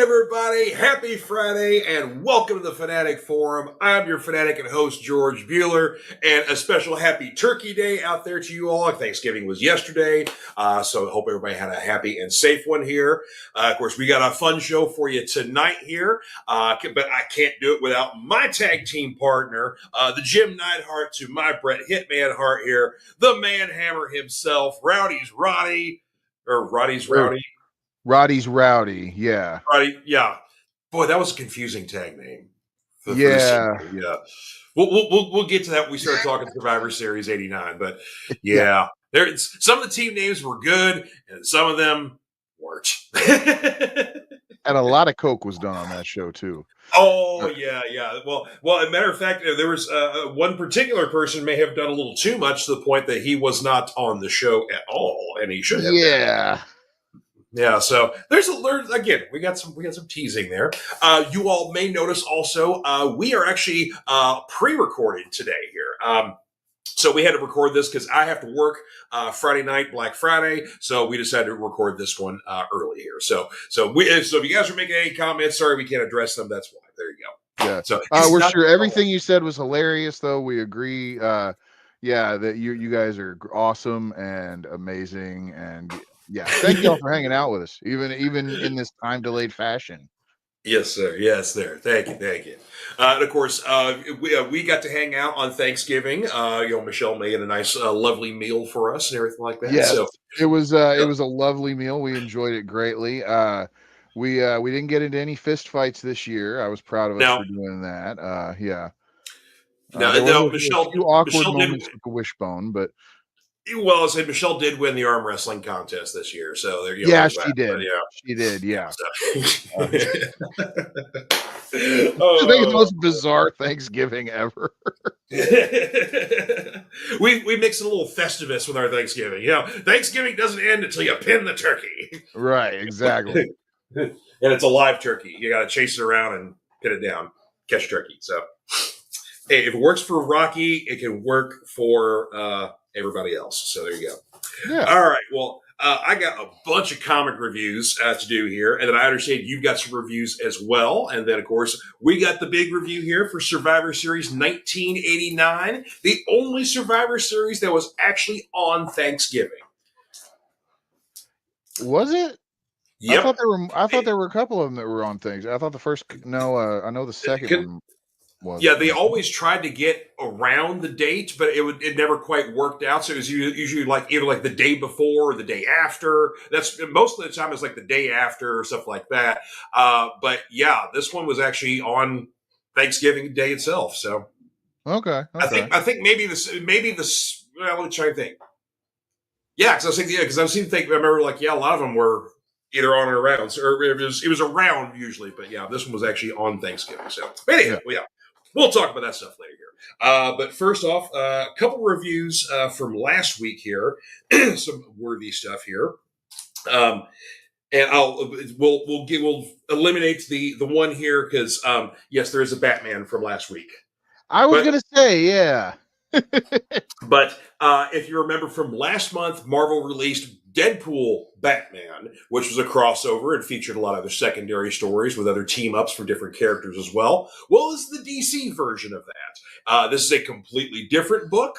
everybody. Happy Friday and welcome to the Fanatic Forum. I'm your Fanatic and host, George Bueller, and a special happy Turkey Day out there to you all. Thanksgiving was yesterday, so I hope everybody had a happy and safe one here. Of course, we got a fun show for you tonight here, but I can't do it without my tag team partner, the Jim Neidhart to my Bret Hitman Hart here, the Man Hammer himself, Roddy's Rowdy. Roddy's Rowdy, yeah. Roddy, yeah. Boy, that was a confusing tag name. Yeah. We'll get to that when we start talking Survivor Series 89. But yeah, some of the team names were good, and some of them weren't. And a lot of coke was done on that show too. Oh yeah. Well, as a matter of fact, there was one particular person may have done a little too much to the point that he was not on the show at all, and he should have. Yeah. Yeah, so we got some teasing there. You all may notice also we are actually pre-recording today here. So we had to record this because I have to work Friday night, Black Friday. So we decided to record this one early here. So if you guys are making any comments, sorry we can't address them. That's why. There you go. Yeah. So we're sure everything you said was hilarious, though. We agree. That you guys are awesome and amazing and. Yeah, thank y'all for hanging out with us, even in this time-delayed fashion. Yes, sir. Yes, sir. Thank you. And of course, we got to hang out on Thanksgiving. Michelle made a nice, lovely meal for us and everything like that. Yes, so it was a lovely meal. We enjoyed it greatly. We didn't get into any fist fights this year. I was proud of us for doing that. Michelle. A few awkward moments with the wishbone, but. Well, I said Michelle did win the arm wrestling contest this year, so there you go. Yeah, she did. She did. Yeah. I think it's the most bizarre Thanksgiving ever. we mix a little Festivus with our Thanksgiving. Thanksgiving doesn't end until you pin the turkey. Right. Exactly. And it's a live turkey. You got to chase it around and pin it down, catch turkey. So, hey, if it works for Rocky, it can work for everybody else. So there you go. Yeah. All right. Well, I got a bunch of comic reviews to do here, and then I understand you've got some reviews as well. And then, of course, we got the big review here for Survivor Series 1989, the only Survivor Series that was actually on Thanksgiving. Was it? Yep. I thought there were a couple of them that were on things. I thought the first. No, I know the second one. Yeah, they always tried to get around the date, but it never quite worked out. So it was usually either the day before or the day after. That's most of the time it's like the day after or stuff like that. But yeah, this one was actually on Thanksgiving Day itself. So okay. I think maybe this. Well, let me try to think. Yeah, because I was thinking. Yeah, because I remember a lot of them were either on or around, or it was around usually. But yeah, this one was actually on Thanksgiving. So anyhow, yeah. We'll talk about that stuff later here. But first off, a couple reviews from last week here, some worthy stuff here, and we'll eliminate the one here because yes, there is a Batman from last week. I was going to say, yeah. But if you remember from last month, Marvel released Deadpool Batman, which was a crossover and featured a lot of other secondary stories with other team-ups from different characters as well. Well, this is the DC version of that. This is a completely different book,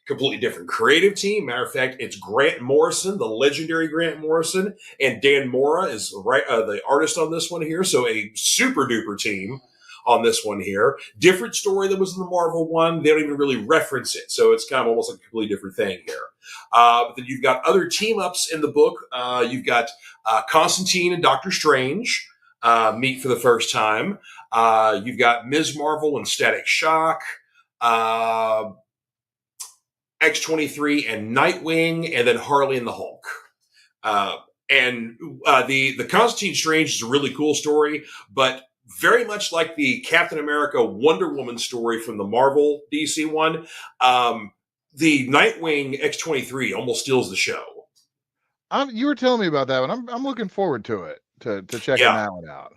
completely different creative team. Matter of fact, it's Grant Morrison, the legendary Grant Morrison, and Dan Mora is the artist on this one here, so a super-duper team on this one here. Different story than was in the Marvel one. They don't even really reference it. So it's kind of almost like a completely different thing here. But then you've got other team-ups in the book. You've got Constantine and Doctor Strange meet for the first time. You've got Ms. Marvel and Static Shock. X-23 and Nightwing. And then Harley and the Hulk. The Constantine Strange is a really cool story, but very much like the Captain America Wonder Woman story from the Marvel DC one, the Nightwing X-23 almost steals the show. You were telling me about that one. I'm looking forward to it, to checking that one out.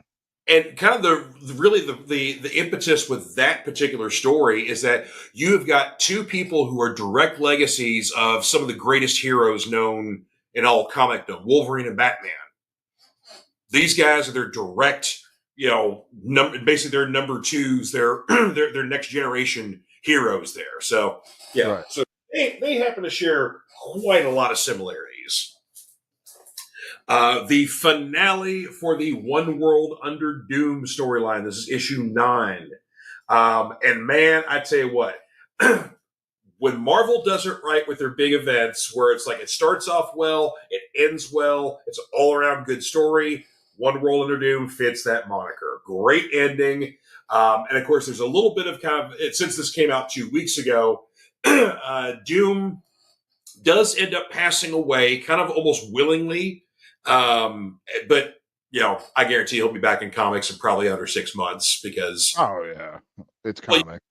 And kind of the impetus with that particular story is that you have got two people who are direct legacies of some of the greatest heroes known in all comicdom, Wolverine and Batman. These guys are their direct, basically their number twos, their their next generation heroes there. So yeah, Right. so they happen to share quite a lot of similarities. The finale for the One World Under Doom storyline. This is issue 9. And man, I tell you what, when Marvel does it right with their big events, where it's like it starts off well, it ends well, it's an all around good story. One World Under Doom fits that moniker. Great ending. And of course, there's a little bit of since this came out 2 weeks ago, Doom does end up passing away kind of almost willingly. But I guarantee he'll be back in comics in probably under 6 months because it's comic.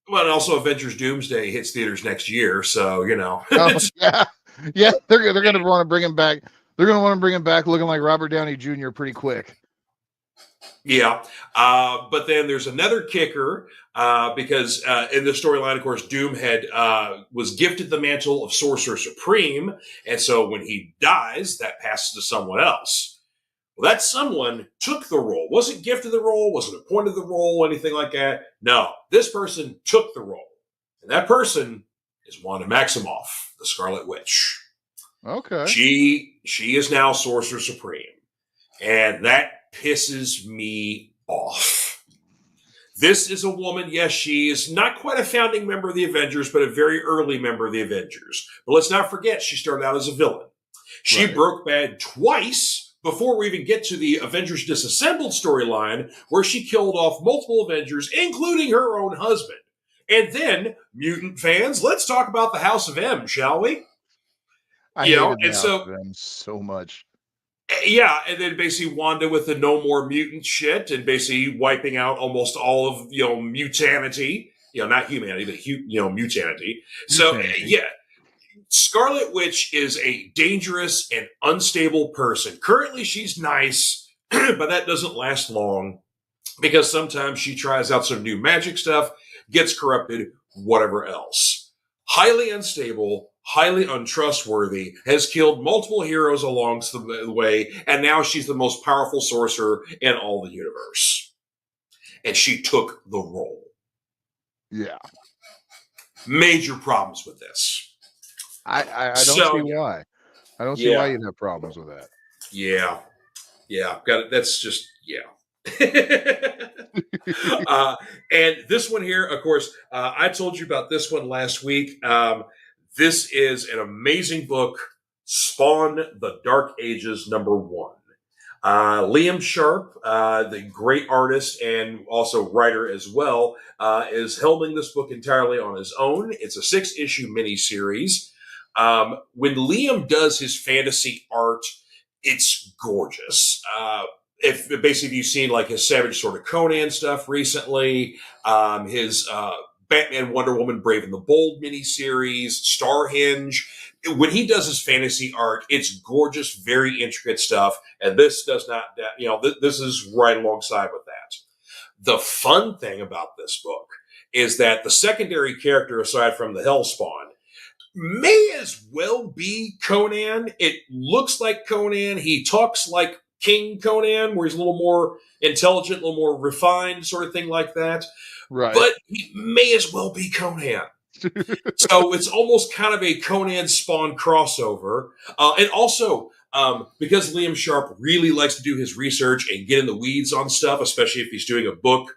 Well, and also Avengers Doomsday hits theaters next year, so Oh, they're gonna want to bring him back. They're gonna want to bring him back looking like Robert Downey Jr. pretty quick. Yeah, but then there's another kicker because in the storyline, of course, Doom was gifted the mantle of Sorcerer Supreme, and so when he dies, that passes to someone else. Well, that someone took the role, wasn't gifted the role, wasn't appointed the role, anything like that. No, this person took the role, and that person is Wanda Maximoff, the Scarlet Witch. Okay, she is now Sorcerer Supreme, and that pisses me off. This is a woman, yes, she is not quite a founding member of the Avengers, but a very early member of the Avengers. But let's not forget, she started out as a villain. She broke bad twice before we even get to the Avengers Disassembled storyline, where she killed off multiple Avengers, including her own husband. And then, mutant fans, let's talk about the House of M, shall we? I hated the House of M so much. Yeah, and then basically Wanda with the no more mutant shit and basically wiping out almost all of, mutanity. Not humanity, but, mutanity. So, yeah, Scarlet Witch is a dangerous and unstable person. Currently, she's nice, but that doesn't last long because sometimes she tries out some new magic stuff, gets corrupted, whatever else. Highly unstable, highly untrustworthy, has killed multiple heroes along the way, and now she's the most powerful sorcerer in all the universe. And she took the role. Yeah. Major problems with this. I don't see why. I don't see why you'd have problems with that. Yeah. Got it. That's just and this one here, of course, I told you about this one last week. This is an amazing book, Spawn: The Dark Ages #1. Liam Sharp, the great artist and also writer as well, is helming this book entirely on his own. It's a 6-issue miniseries. When Liam does his fantasy art, it's gorgeous. If you've seen like his Savage Sword of Conan stuff recently, his Batman, Wonder Woman, Brave and the Bold miniseries, Starhenge. When he does his fantasy art, it's gorgeous, very intricate stuff. And this does not, this is right alongside with that. The fun thing about this book is that the secondary character, aside from the Hellspawn, may as well be Conan. It looks like Conan. He talks like King Conan, where he's a little more intelligent, a little more refined, sort of thing like that. Right. But he may as well be Conan. So it's almost kind of a Conan Spawn crossover. And also, because Liam Sharp really likes to do his research and get in the weeds on stuff, especially if he's doing a book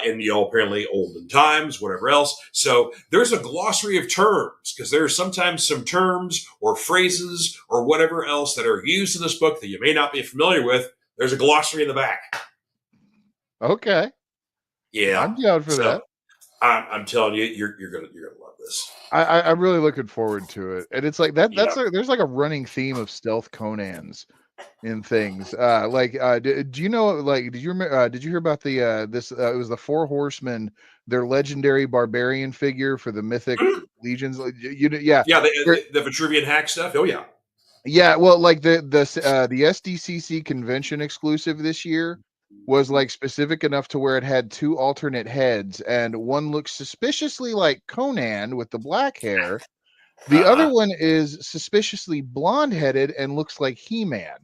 in apparently olden times, whatever else. So there's a glossary of terms, because there are sometimes some terms or phrases or whatever else that are used in this book that you may not be familiar with. There's a glossary in the back. Okay. Yeah, I'm down for that. I'm telling you, you're gonna love this. I'm really looking forward to it, and it's like that. There's like a running theme of stealth Conans in things. Do you know? Like, did you hear about the this? It was the Four Horsemen, their legendary barbarian figure for the mythic legions. The Vitruvian hack stuff. Oh yeah. Yeah, well, like the SDCC convention exclusive this year was like specific enough to where it had 2 alternate heads, and one looks suspiciously like Conan with the black hair. The other one is suspiciously blonde-headed and looks like He-Man.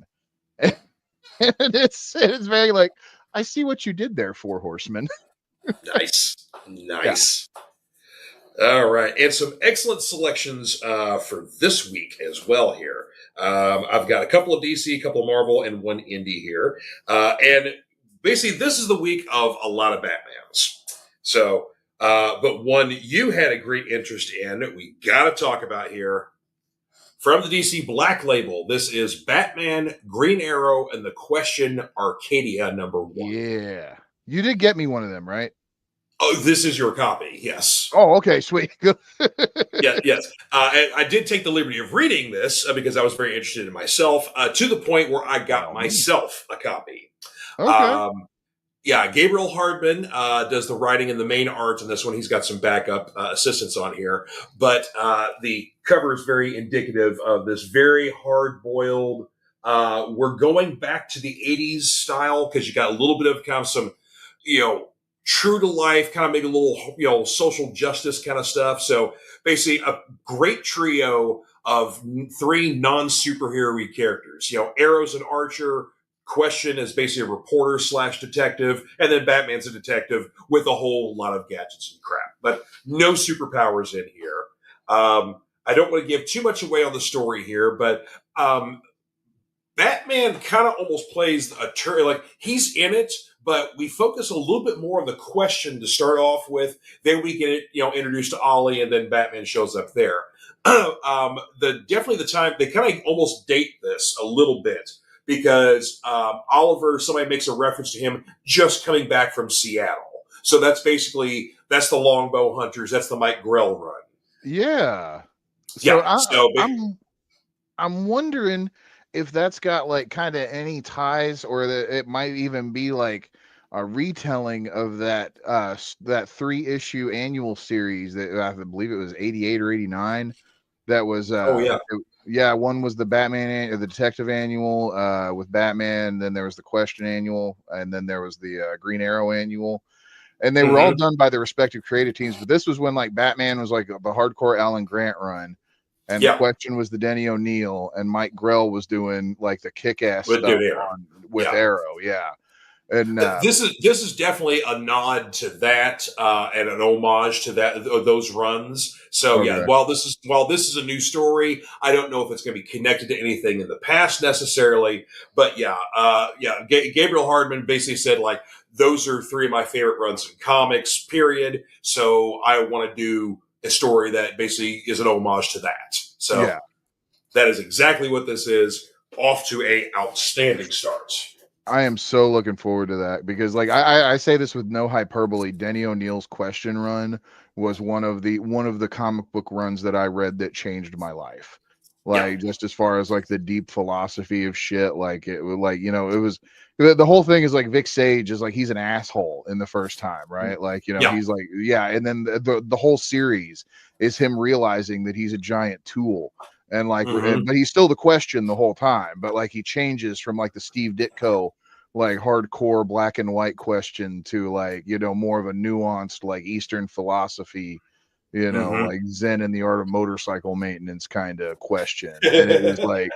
And it's very like, I see what you did there, Four Horsemen. Nice. Yeah. All right, and some excellent selections for this week as well here. I've got a couple of DC, a couple of Marvel, and one indie here. And basically, this is the week of a lot of Batmans. So, but one you had a great interest in, we got to talk about here. From the DC Black Label, this is Batman, Green Arrow, and the Question Arcadia #1. Yeah. You did get me one of them, right? Oh, this is your copy, yes. Oh, okay, sweet. Yes. I did take the liberty of reading this because I was very interested in myself, to the point where I got myself a copy. Okay. Gabriel Hardman does the writing and the main art in this one. He's got some backup assistants on here, but the cover is very indicative of this very hard-boiled. We're going back to the '80s style because you got a little bit of kind of some, true to life, kind of maybe a little, social justice kind of stuff. So basically, a great trio of 3 non-superhero characters. Arrow's an archer. Question is basically a reporter / detective, and then Batman's a detective with a whole lot of gadgets and crap, but no superpowers in here. I don't want to give too much away on the story here, but Batman kind of almost plays a turn, like he's in it, but we focus a little bit more on the Question to start off with. Then we get introduced to Ollie, and then Batman shows up there. Definitely the time they kind of almost date this a little bit. Because Oliver, somebody makes a reference to him just coming back from Seattle. So that's the Longbow Hunters. That's the Mike Grell run. Yeah. So I'm wondering if that's got like kind of any ties, or that it might even be like a retelling of that 3-issue annual series that I believe it was 88 or 89. That was one was the Batman, the Detective Annual with Batman. Then there was the Question Annual, and then there was the Green Arrow Annual, and they were all done by the respective creative teams. But this was when like Batman was like the hardcore Alan Grant run, and the Question was the Denny O'Neil, and Mike Grell was doing like the kick-ass stuff with Arrow. Yeah. And this is definitely a nod to that and an homage to those runs. So while this is a new story, I don't know if it's going to be connected to anything in the past necessarily. But Gabriel Hardman basically said like those are 3 of my favorite runs in comics. Period. So I want to do a story that basically is an homage to that. So that is exactly what this is. Off to a outstanding start. I am so looking forward to that because, like, I say this with no hyperbole. Denny O'Neil's Question run was one of the comic book runs that I read that changed my life. Like, just as far as like the deep philosophy of shit, like it was the whole thing is like Vic Sage is like he's an asshole in the first time, right? Like he's like and then the whole series is him realizing that he's a giant tool. And like, but he's still the Question the whole time. But like, he changes from like the Steve Ditko, like hardcore black and white Question to like, more of a nuanced like Eastern philosophy, like Zen and the art of motorcycle maintenance kind of Question. And it was like,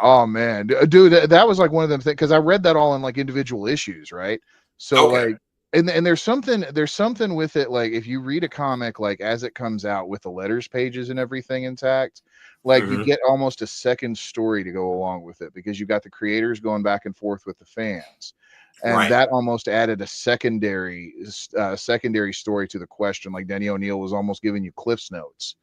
oh man, dude, that was like one of them things because I read that all in like individual issues, right? So like. And there's something with it, like if you read a comic like as it comes out with the letters pages and everything intact, like you get almost a second story to go along with it because you got the creators going back and forth with the fans, and that almost added a secondary story to the Question. Like Denny O'Neil was almost giving you Cliff's Notes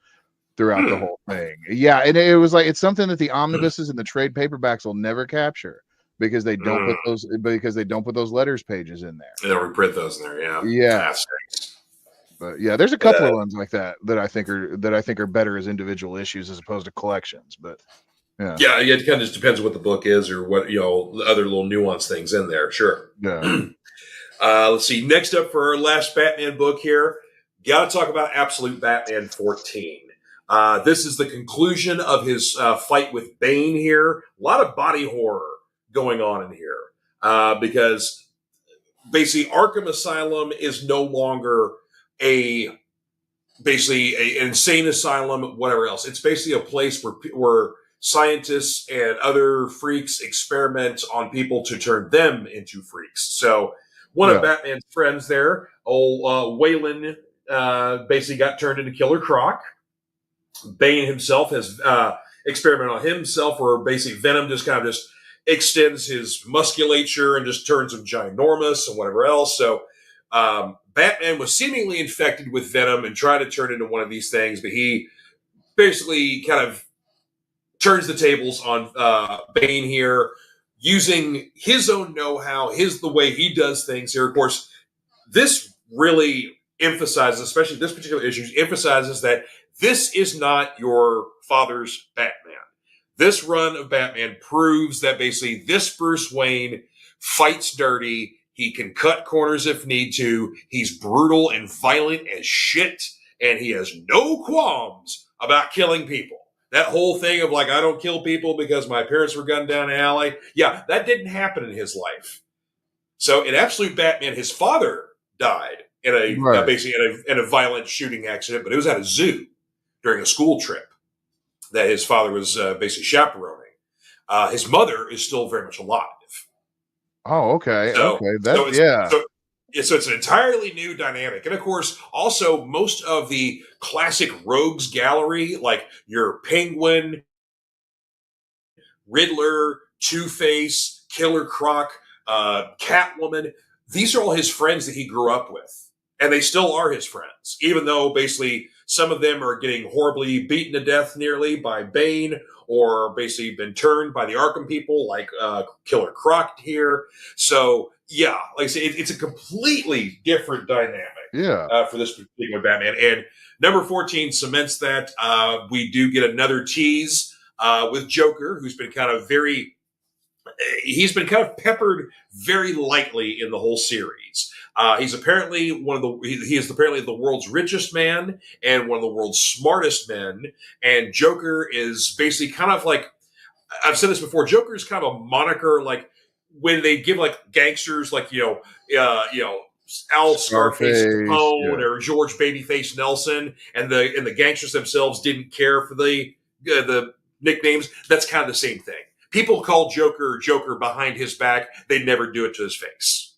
throughout the whole thing. Yeah, and it was like it's something that the omnibuses and the trade paperbacks will never capture. Because they don't put those letters pages in there. They don't reprint those in there. Yeah. But yeah, there's a couple of ones like that I think are better as individual issues as opposed to collections. But it kind of just depends on what the book is or what the other little nuanced things in there. Sure. Yeah. Let's see. Next up for our last Batman book here, got to talk about Absolute Batman 14. This is the conclusion of his fight with Bane here. A lot of body horror going on in here because basically Arkham Asylum is no longer an insane asylum, whatever else. It's basically a place where scientists and other freaks experiment on people to turn them into freaks. So one of Batman's friends there, old Waylon, basically got turned into Killer Croc. Bane himself has experimented on himself, where basically Venom just kind of just extends his musculature and just turns him ginormous and whatever else. So Batman was seemingly infected with Venom and tried to turn into one of these things, but he basically kind of turns the tables on Bane here, using his own know-how, the way he does things here. Of course, this really emphasizes, especially this particular issue, emphasizes that this is not your father's Batman. This run of Batman proves that basically this Bruce Wayne fights dirty. He can cut corners if need to. He's brutal and violent as shit, and he has no qualms about killing people. That whole thing of like, I don't kill people because my parents were gunned down an alley. Yeah, that didn't happen in his life. So in Absolute Batman, his father died in a violent shooting accident, but it was at a zoo during a school trip that his father was basically chaperoning. His mother is still very much alive. Oh, okay. So, Okay. So it's an entirely new dynamic. And of course, also most of the classic rogues gallery, like your Penguin, Riddler, Two-Face, Killer Croc, Catwoman, these are all his friends that he grew up with. And they still are his friends, even though basically some of them are getting horribly beaten to death nearly by Bane, or basically been turned by the Arkham people, like Killer Croc here. So, yeah, like I say, it's a completely different dynamic for this particular Batman. And number 14 cements that. We do get another tease with Joker, who's been kind of peppered very lightly in the whole series. He's apparently he is apparently the world's richest man and one of the world's smartest men. And Joker is basically kind of like, I've said this before, Joker is kind of a moniker, like when they give like gangsters, like, Al Scarface Capone or George Babyface Nelson, and the gangsters themselves didn't care for the nicknames. That's kind of the same thing. People call Joker behind his back. They never do it to his face.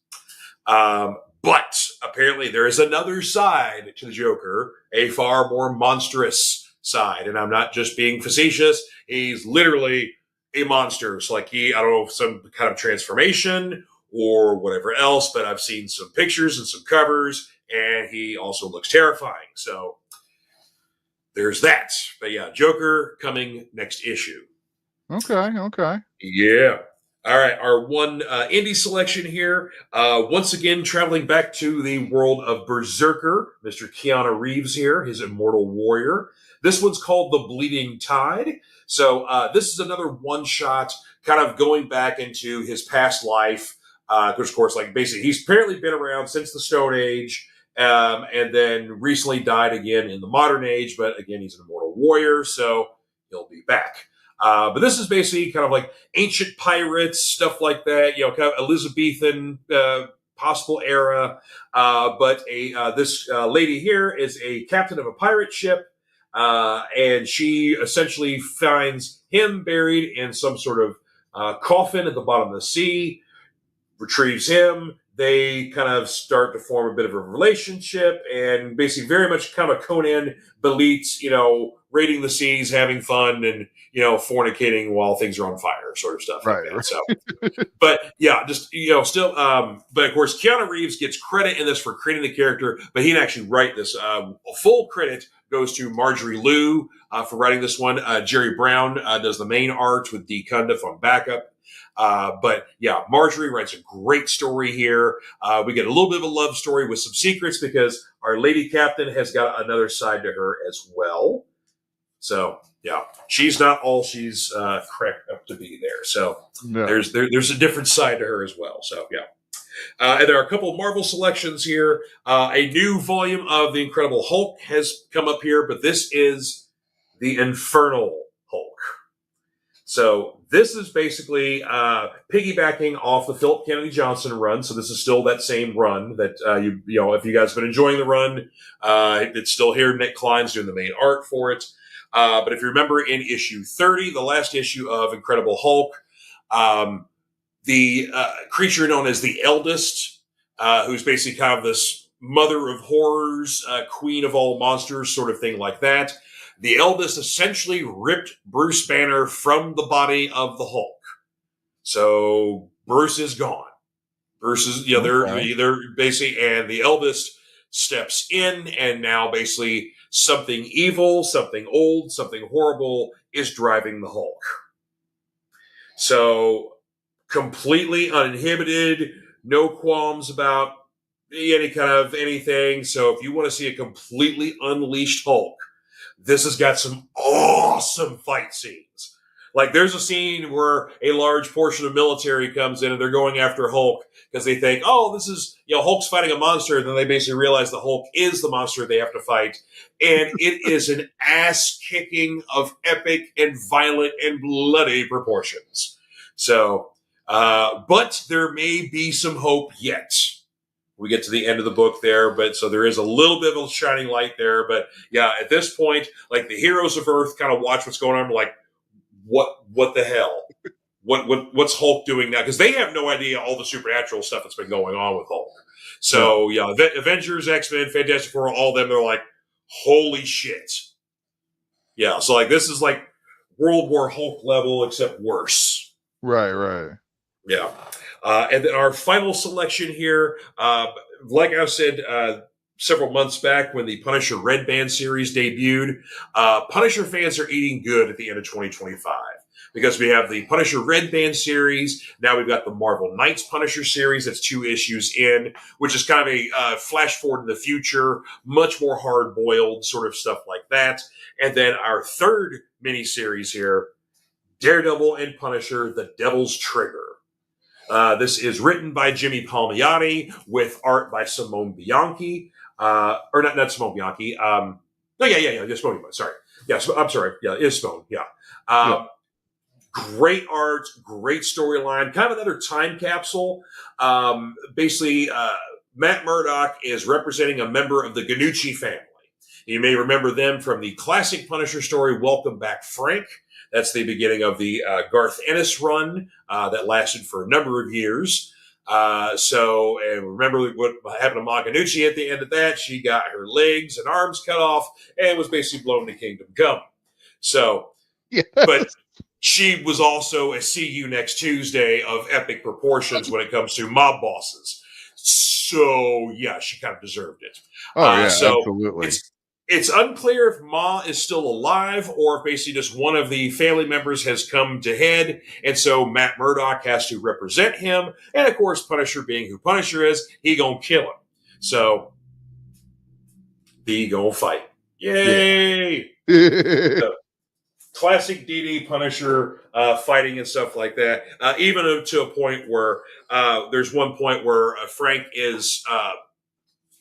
But apparently there is another side to the Joker, a far more monstrous side. And I'm not just being facetious. He's literally a monster. It's like I don't know, some kind of transformation or whatever else, but I've seen some pictures and some covers, and he also looks terrifying. So there's that. But yeah, Joker coming next issue. Okay. Yeah. All right. Our one indie selection here. Once again, traveling back to the world of Berserker, Mr. Keanu Reeves here, his immortal warrior. This one's called The Bleeding Tide. So this is another one-shot kind of going back into his past life. Because, of course, like basically he's apparently been around since the Stone Age, and then recently died again in the modern age. But again, he's an immortal warrior, so he'll be back. But this is basically kind of like ancient pirates, stuff like that, kind of Elizabethan possible era. But this lady here is a captain of a pirate ship, and she essentially finds him buried in some sort of coffin at the bottom of the sea, retrieves him. They kind of start to form a bit of a relationship, and basically very much kind of Conan Belitz, raiding the seas, having fun, and, fornicating while things are on fire, sort of stuff. Right. Like that. So, but yeah, just, still, but of course, Keanu Reeves gets credit in this for creating the character, but he didn't actually write this. Full credit goes to Marjorie Liu for writing this one. Jerry Brown does the main art with Dee Cundiff on backup. But yeah, Marjorie writes a great story here. We get a little bit of a love story with some secrets because our lady captain has got another side to her as well. So yeah, she's not all she's cracked up to be there. So there's a different side to her as well. So yeah. And there are a couple of Marvel selections here. A new volume of The Incredible Hulk has come up here, but this is the Infernal Hulk. So this is basically piggybacking off the Philip Kennedy Johnson run. So this is still that same run that if you guys have been enjoying the run, it's still here. Nick Klein's doing the main art for it. But if you remember in issue 30, the last issue of Incredible Hulk, the creature known as the Eldest, who's basically kind of this mother of horrors, queen of all monsters, sort of thing like that. The Eldest essentially ripped Bruce Banner from the body of the Hulk. So Bruce is gone. Bruce is, they're basically, and the Eldest steps in, and now basically something evil, something old, something horrible is driving the Hulk. So completely uninhibited, no qualms about any kind of anything. So if you want to see a completely unleashed Hulk, this has got some awesome fight scenes. Like there's a scene where a large portion of military comes in and they're going after Hulk because they think, oh, this is, Hulk's fighting a monster. And then they basically realize the Hulk is the monster they have to fight. And it is an ass kicking of epic and violent and bloody proportions. So, but there may be some hope yet. We get to the end of the book there, but so there is a little bit of a shining light there. But yeah, at this point, like the heroes of Earth kind of watch what's going on. Like, what the hell? What's Hulk doing now? Because they have no idea all the supernatural stuff that's been going on with Hulk. So yeah, Avengers, X-Men, Fantastic Four, all of them, they're like, holy shit. Yeah, so like this is like World War Hulk level, except worse. Right. Yeah. And then our final selection here, like I said several months back when the Punisher Red Band series debuted, Punisher fans are eating good at the end of 2025 because we have the Punisher Red Band series. Now we've got the Marvel Knights Punisher series. That's 2 issues in, which is kind of a flash forward in the future, much more hard-boiled sort of stuff like that. And then our third miniseries here, Daredevil and Punisher, The Devil's Trigger. This is written by Jimmy Palmiotti with art by Simone Bianchi. Or not Simone Bianchi. Simone Bianchi. Sorry. Yeah, I'm sorry. Yeah, it is Simone. Yeah. Great art, great storyline, kind of another time capsule. Basically, Matt Murdock is representing a member of the Ganucci family. You may remember them from the classic Punisher story, Welcome Back, Frank. That's the beginning of the Garth Ennis run that lasted for a number of years. And remember what happened to Ma Ganucci at the end of that? She got her legs and arms cut off and was basically blown to Kingdom Come. So, yes. But she was also a see you next Tuesday of epic proportions when it comes to mob bosses. So, yeah, she kind of deserved it. Absolutely. It's unclear if Ma is still alive or if basically just one of the family members has come to head. And so Matt Murdock has to represent him. And of course, Punisher being who Punisher is, he gonna kill him. So he gonna fight. Yay! So, classic DD Punisher fighting and stuff like that. Even to a point where there's one point where Frank is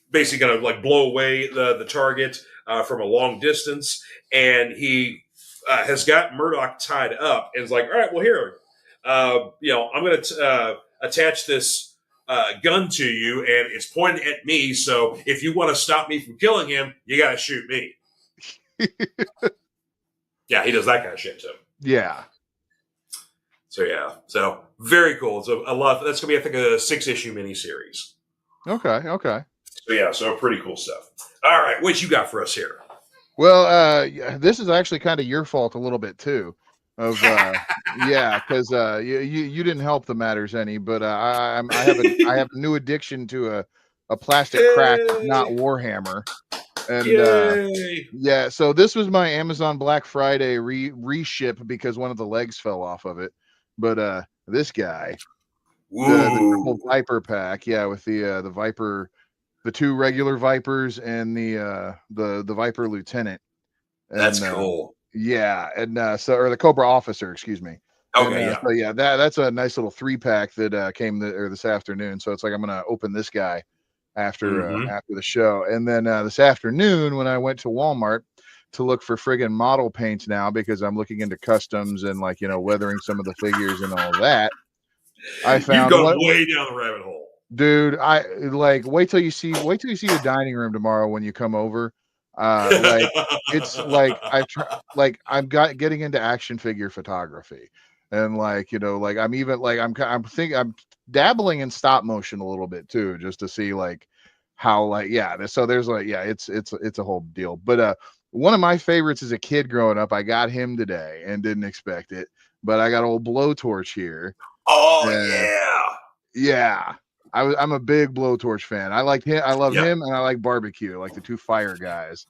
basically going to like blow away the target from a long distance, and he has got Murdock tied up, and is like, "All right, well here, I'm going to attach this gun to you, and it's pointed at me. So if you want to stop me from killing him, you got to shoot me." Yeah, he does that kind of shit too. Yeah. So yeah, so very cool. So a lot. That's gonna be, I think, a 6-issue miniseries. Okay. So yeah, so pretty cool stuff. All right, what you got for us here? Well, this is actually kind of your fault a little bit too. Because you didn't help the matters any. But I have a new addiction to a plastic crack, not Warhammer. And so this was my Amazon Black Friday reship because one of the legs fell off of it. But this guy, the triple Viper pack, with the Viper. The 2 regular Vipers and the Viper Lieutenant. And, that's cool. Or the Cobra Officer, excuse me. Okay, So that's a nice little 3-pack that came this afternoon. So it's like I'm gonna open this guy after the show, and then this afternoon when I went to Walmart to look for friggin' model paints now because I'm looking into customs and weathering some of the figures and all that. I found you've gone way down the rabbit hole. Dude, I like wait till you see the dining room tomorrow when you come over. Like it's like I'm getting into action figure photography, and like like I'm even like I'm dabbling in stop motion a little bit too, just to see like how so there's like it's a whole deal. But one of my favorites as a kid growing up, I got him today and didn't expect it, but I got old Blowtorch here. Oh And yeah. yeah, I'm a big Blowtorch fan. I like him. I love Yep. him, and I like Barbecue, like the two fire guys.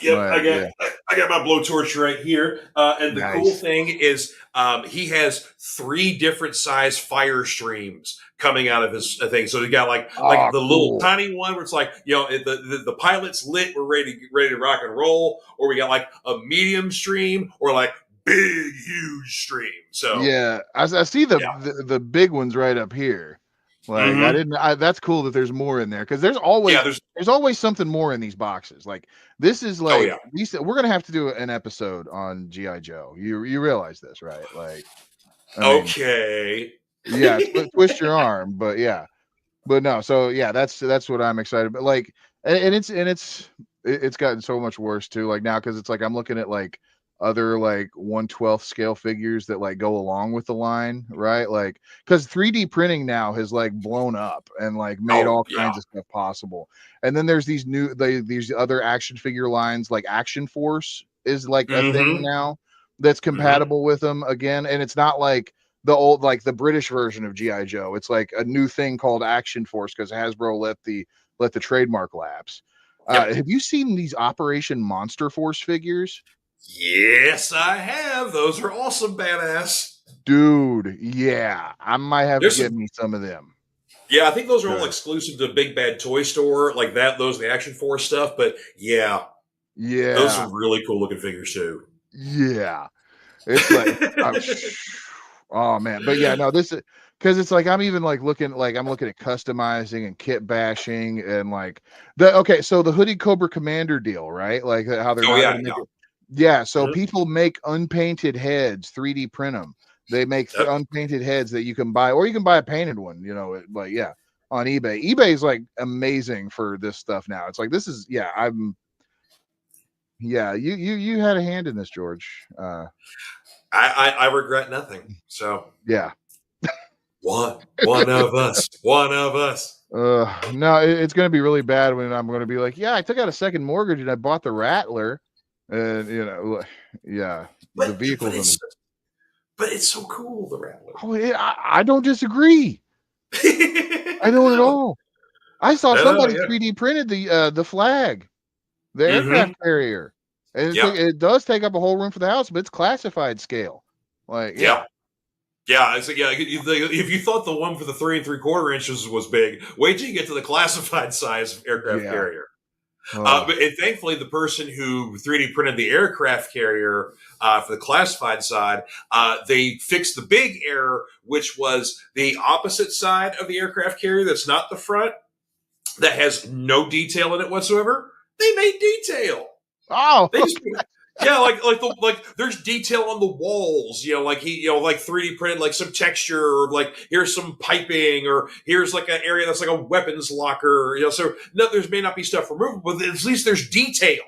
Yep, Like yeah, I got my blowtorch right here, and the cool nice. thing is he has 3 different size fire streams coming out of his thing. So you got like Oh, the little cool. tiny one where it's like the pilot's lit, we're ready to rock and roll, or we got like a medium stream, or like big huge stream. So Yeah, I see yeah, the big ones right up here. Like I mm-hmm. didn't. That's cool that there's more in there because Yeah. there's always something more in these boxes. Like this is Oh like yeah. these. We're gonna have to do an episode on GI Joe. You realize this, right? Like, I mean, Okay. yeah, twist your arm, but yeah. But no, so yeah, that's what I'm excited about. Like, and it's gotten so much worse too. Like now, because it's like I'm looking at like other like 1/12 scale figures that like go along with the line, right? Like, because 3D printing now has like blown up and like made Oh all yeah. kinds of stuff possible. And then there's these other action figure lines, like Action Force is like a thing Mm-hmm. now that's Mm-hmm. compatible with them again, and it's not like the old like the British version of GI Joe. It's like a new thing called Action Force because Hasbro let the trademark lapse. Yep. Have you seen these Operation Monster Force figures? Yes, I have. Those are awesome, badass. Dude, yeah, I might have to There's get some, me some of them. yeah, I think those are all Good. exclusive to Big Bad Toy Store, like that. Those are the Action Force stuff, but yeah, those Yeah, are really cool looking figures too. yeah. It's like, oh, oh man, but yeah, no, this is because it's like I'm even I'm looking at customizing and kit bashing and like so the Hooded Cobra Commander deal, right? Like how they're Oh not yeah, going to yeah. make it. Yeah, so Mhm. people make unpainted heads, 3D print them. They make Yep. unpainted heads that you can buy, or you can buy a painted one. Like yeah, on eBay. eBay is like amazing for this stuff now. It's like this is you had a hand in this, George. I regret nothing. So Yeah. one of us, one of us. No, it's going to be really bad when I'm going to be like, yeah, I took out a second mortgage and I bought the Rattler, and yeah, the But but vehicles it's and but it's so cool, the Rattler. I don't disagree. I don't at all. I saw I know, somebody yeah. 3D printed the flag, the Mm-hmm. aircraft carrier, and Yep. it does take up a whole room for the house, but it's classified scale. Like, yeah, Yeah. Yeah, it's like, yeah. If you thought the one for the 3 3/4 inches was big, wait till you get to the classified size aircraft yeah. carrier. Oh, And thankfully, the person who 3D printed the aircraft carrier for the classified side, they fixed the big error, which was the opposite side of the aircraft carrier. That's not the front. That has no detail in it whatsoever. They made detail. oh, They just yeah, like there's detail on the walls, like like 3D printed like some texture, or like here's some piping, or here's like an area that's like a weapons locker, so no, there's may not be stuff removable, but at least there's detail.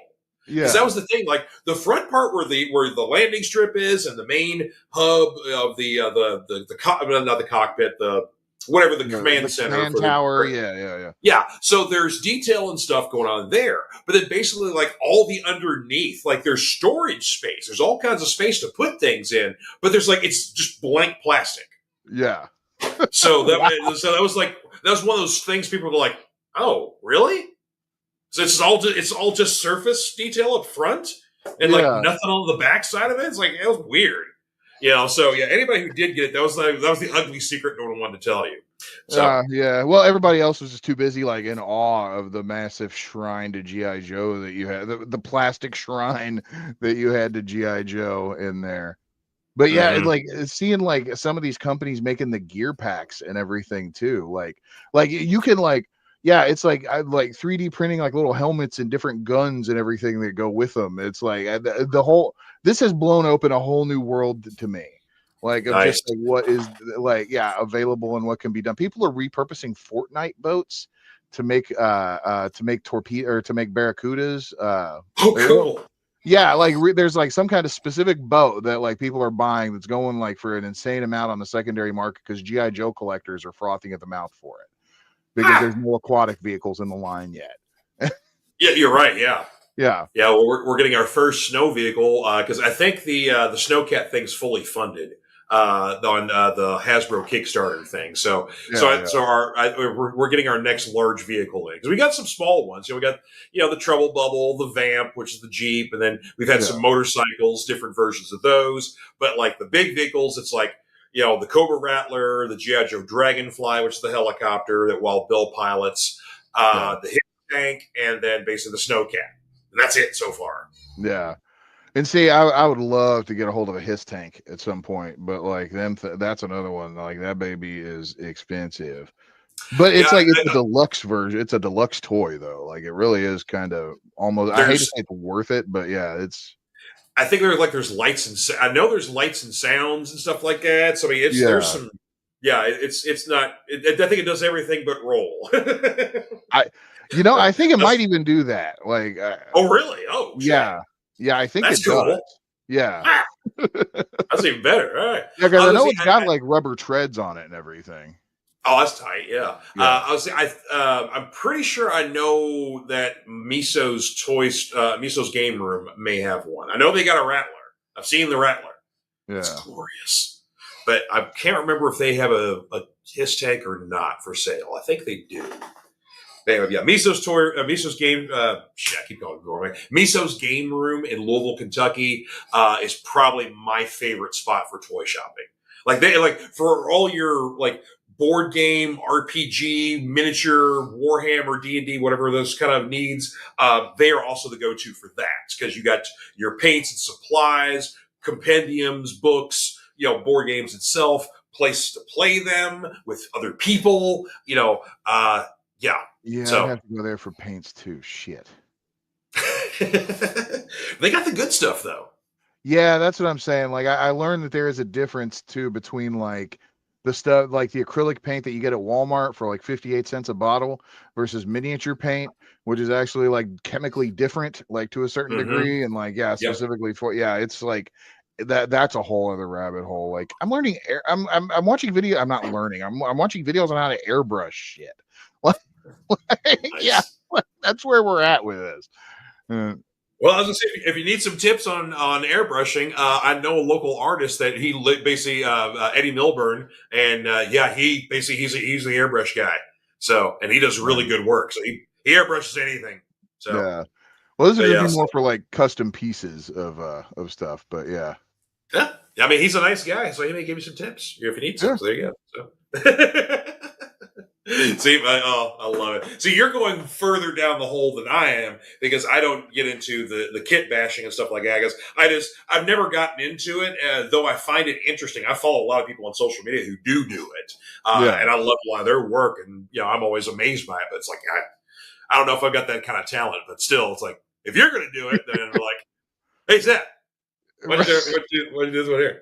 Because that yeah. was the thing, like the front part where the landing strip is, and the main hub of not the cockpit, the whatever the command The center command for the tower, yeah. yeah, so there's detail and stuff going on there, but then basically, like all the underneath, like there's storage space. There's all kinds of space to put things in, but there's like it's just blank plastic. Yeah. So Wow. that was like that was one of those things people were like, "Oh, really?" So it's all just surface detail up front and like Yeah. nothing on the back side of it. It's like it was weird, So yeah, anybody who did get it, that was the ugly secret no one wanted to tell you. So Yeah. Well, everybody else was just too busy, like in awe of the massive shrine to GI Joe that you had, the plastic shrine that you had to GI Joe in there. But yeah, mhm. like seeing like some of these companies making the gear packs and everything too, like you can like. Yeah, it's like I like 3D printing like little helmets and different guns and everything that go with them. It's like the whole this has blown open a whole new world to me. Like of Nice. just like what is like available and what can be done. People are repurposing Fortnite boats torpedo or to make barracudas. Oh, cool. Yeah, like there's like some kind of specific boat that like people are buying that's going like for an insane amount on the secondary market because GI Joe collectors are frothing at the mouth for it because there's no aquatic vehicles in the line yet. Yeah, you're right. Yeah. Yeah. Yeah, well, we're getting our first snow vehicle because I think the Snowcat thing's fully funded on the Hasbro Kickstarter thing. So we're getting our next large vehicle in because we got some small ones. We got the Trouble Bubble, the Vamp, which is the Jeep, and then we've had some motorcycles, different versions of those. But like the big vehicles, it's like the Cobra Rattler, the GI Joe Dragonfly, which is the helicopter that Wild Bill pilots, the Hit Tank, and then basically the Snowcat. And that's it so far. Yeah. And see, I would love to get a hold of a Hiss tank at some point, but like that's another one. Like that baby is expensive, but it's it's a deluxe version. It's a deluxe toy though. Like it really is kind of almost. I hate to say it's worth it, but yeah, it's. I think there's lights and I know there's lights and sounds and stuff like that. So I mean, there's some. Yeah, it's not. I think it does everything but roll. I think it might even do that. Like, oh really? Oh yeah, yeah. I think that's it cool. does. Yeah, that's even better. All right. Yeah, because I know it's got like rubber treads on it and everything. Oh, that's tight. Yeah. I'm pretty sure I know that Miso's game room may have one. I know they got a Rattler. I've seen the Rattler. Yeah. It's glorious. But I can't remember if they have a Hiss tank or not for sale. I think they do. Anyway, yeah, Miso's game. I keep going. Miso's game room in Louisville, Kentucky, is probably my favorite spot for toy shopping. Like for all your like board game, RPG, miniature, Warhammer, D&D, whatever those kind of needs. They are also the go-to for that because you got your paints and supplies, compendiums, books. Board games itself, places to play them with other people, Yeah. Yeah, so, I'd have to go there for paints too. Shit. They got the good stuff though. Yeah, that's what I'm saying. Like I learned that there is a difference too between like the stuff like the acrylic paint that you get at Walmart for like 58 cents a bottle versus miniature paint, which is actually like chemically different, like to a certain degree. And like, specifically for, it's like, that's a whole other rabbit hole. Like I'm learning, I'm watching video. I'm not learning. I'm watching videos on how to airbrush shit. Yeah, that's where we're at with this. Well, I was gonna say, if you need some tips on airbrushing, I know a local artist that he basically Eddie Milburn, and he's the airbrush guy. So, and he does really good work. So he airbrushes anything. So yeah. Well, this is gonna be more for like custom pieces of stuff, but yeah. Yeah, I mean, he's a nice guy, so he may give you some tips if you need some. So there you go. So. See, I love it. See, you're going further down the hole than I am because I don't get into the kit bashing and stuff like that. Because I've never gotten into it, though I find it interesting. I follow a lot of people on social media who do it, and I love a lot of their work, and I'm always amazed by it. But it's like I don't know if I've got that kind of talent, but still, it's like if you're going to do it, then we're like, hey, Seth. What do you do here?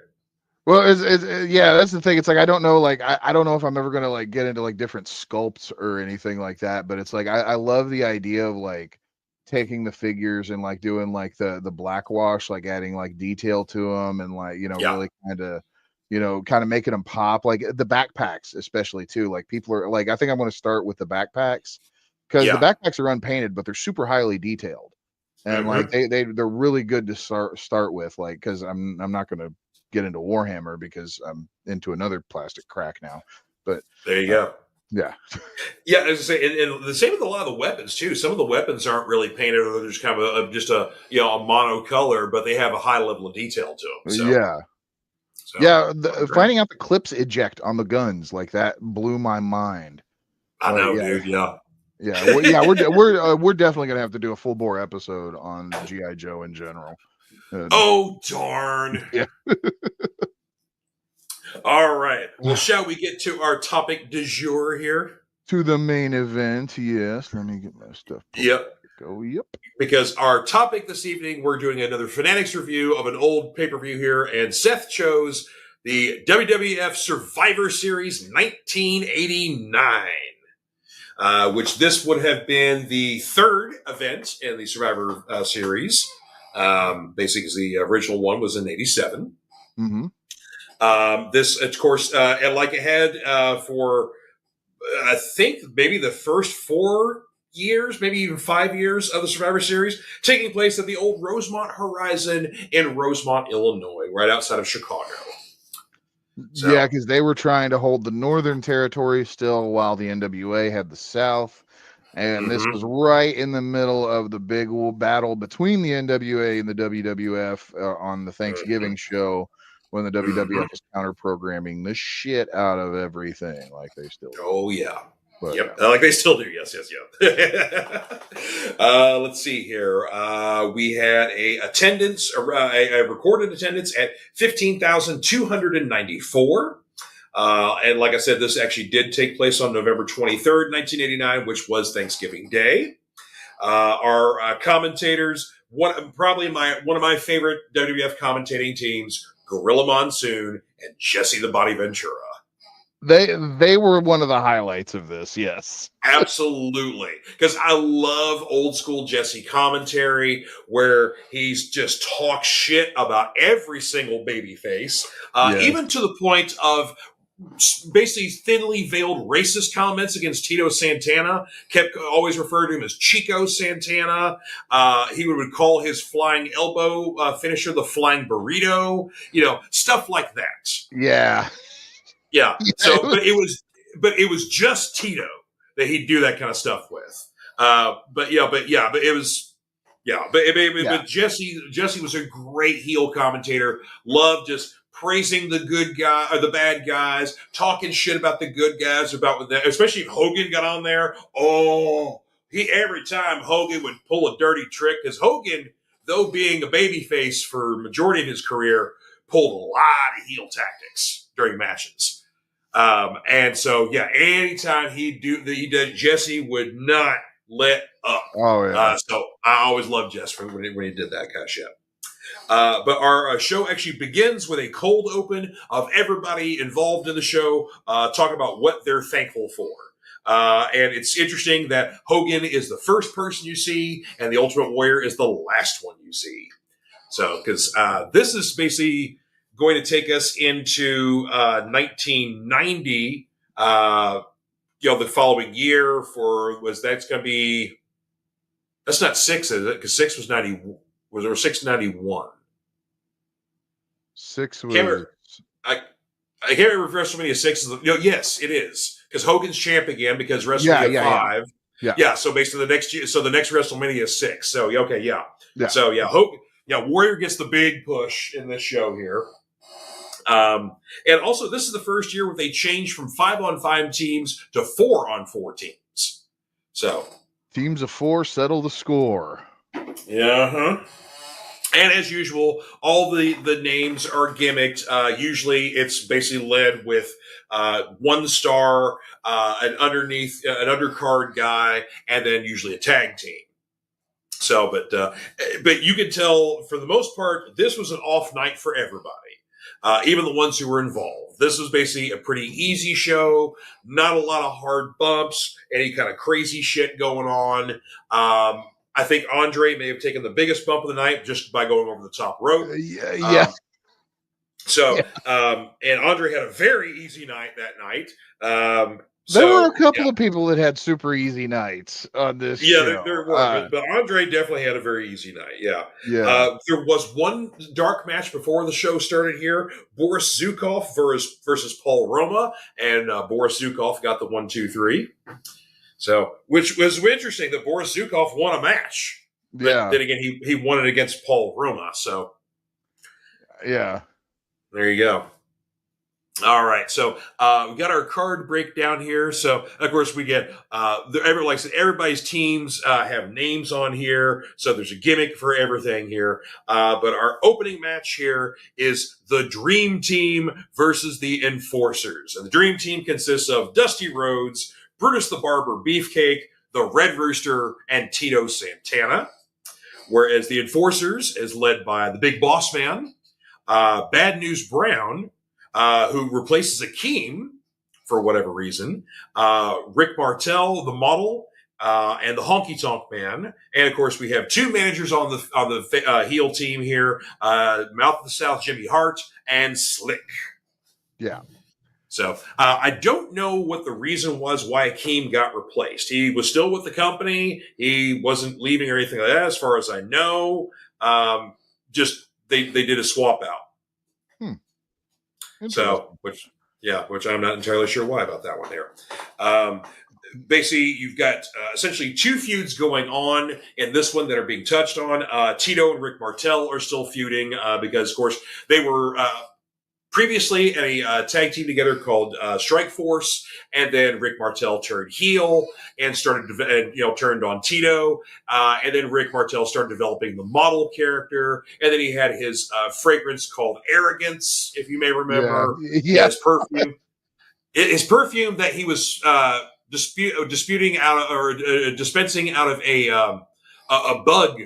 Well, that's the thing. It's like I don't know, like I don't know if I'm ever gonna like get into like different sculpts or anything like that. But it's like I love the idea of like taking the figures and like doing like the black wash, like adding like detail to them and like really kind of making them pop. Like the backpacks, especially too. Like people are like, I think I'm going to start with the backpacks because the backpacks are unpainted, but they're super highly detailed. And like they're really good to start with, like because I'm not going to get into Warhammer because I'm into another plastic crack now. But there you go. Yeah. Yeah, as I say, and the same with a lot of the weapons too. Some of the weapons aren't really painted, or they're just kind of a mono color, but they have a high level of detail to them. So, finding out the clips eject on the guns like that blew my mind. I know, dude. Yeah. Yeah, we're definitely gonna have to do a full bore episode on GI Joe in general. Oh darn! Yeah. All right. Well, shall we get to our topic du jour here? To the main event, yes. Let me get my stuff. Yep. Go. Yep. Because our topic this evening, we're doing another Fanatics review of an old pay-per-view here, and Seth chose the WWF Survivor Series 1989. which this would have been the third event in the Survivor Series. Basically, because the original one was in '87. This, of course, and like it had for, I think, maybe the first 4 years, maybe even 5 years of the Survivor Series, taking place at the old Rosemont Horizon in Rosemont, Illinois, right outside of Chicago. So. Yeah, because they were trying to hold the Northern Territory still while the NWA had the South. And this was right in the middle of the big battle between the NWA and the WWF on the Thanksgiving show, when the WWF was counter-programming the shit out of everything, like they still do. Oh, yeah. But, yep, like they still do. Yes. Let's see here. We had a recorded attendance at 15,294. And like I said, this actually did take place on November 23rd, 1989, which was Thanksgiving Day. Our commentators, one of my favorite WWF commentating teams, Gorilla Monsoon and Jesse the Body Ventura. They were one of the highlights of this, yes. Absolutely. Because I love old school Jesse commentary where he's just talk shit about every single babyface, even to the point of basically thinly veiled racist comments against Tito Santana. Kept always referred to him as Chico Santana. He would call his flying elbow finisher the flying burrito, stuff like that. Yeah. Yeah. So, but it was just Tito that he'd do that kind of stuff with. But Jesse was a great heel commentator. Loved just praising the good guy or the bad guys, talking shit about the good guys, especially if Hogan got on there. Oh, every time Hogan would pull a dirty trick, because Hogan, though being a babyface for majority of his career, pulled a lot of heel tactics during matches. And so, anytime he did, Jesse would not let up. Oh, yeah. So I always loved Jesse when he did that kind of shit. But our show actually begins with a cold open of everybody involved in the show talking about what they're thankful for. And it's interesting that Hogan is the first person you see, and the Ultimate Warrior is the last one you see. So, because this is basically going to take us into 1990, the following year that's not 6, is it? Because 6 was 90. Was there 691? 6 was. I can't remember if WrestleMania 6 is. Yes, it is, because Hogan's champ again, because WrestleMania 5. Yeah. So basically the next year, so the next WrestleMania is 6. So okay, yeah. So Hogan, Warrior gets the big push in this show here. And also, this is the first year where they changed from 5-on-5 teams to 4-on-4 teams. So teams of 4 settle the score. Yeah. And as usual, all the names are gimmicked. Usually, it's basically led with 1 star, an undercard guy, and then usually a tag team. So, but you can tell for the most part, this was an off night for everybody. Even the ones who were involved. This was basically a pretty easy show, not a lot of hard bumps, any kind of crazy shit going on. I think Andre may have taken the biggest bump of the night just by going over the top rope. And Andre had a very easy night that night. There were a couple of people that had super easy nights on this show. Yeah, there were. But Andre definitely had a very easy night. Yeah. There was one dark match before the show started here. Boris Zukov versus Paul Roma. And Boris Zukov got the 1, 2, 3. So, which was interesting that Boris Zukov won a match. But then again, he won it against Paul Roma. So, yeah. There you go. All right, so we got our card breakdown here. So, of course, we get everybody's teams have names on here. So there's a gimmick for everything here. But our opening match here is the Dream Team versus the Enforcers. And the Dream Team consists of Dusty Rhodes, Brutus the Barber Beefcake, the Red Rooster, and Tito Santana. Whereas the Enforcers is led by the Big Boss Man, Bad News Brown, who replaces Akeem for whatever reason. Rick Martel, the model, and the Honky Tonk Man, and of course we have two managers on the heel team here: Mouth of the South, Jimmy Hart, and Slick. Yeah. So I don't know what the reason was why Akeem got replaced. He was still with the company. He wasn't leaving or anything like that, as far as I know. Just they did a swap out. So which I'm not entirely sure why about that one there. Basically, you've got essentially two feuds going on in this one that are being touched on. Tito and Rick Martel are still feuding because, of course, they were previously in a tag team together called Strike Force, and then Rick Martel turned heel and turned on Tito, and then Rick Martel started developing the model character, and then he had his fragrance called Arrogance, if you may remember. Yeah. His perfume. His perfume that he was disputing out or dispensing out of a bug,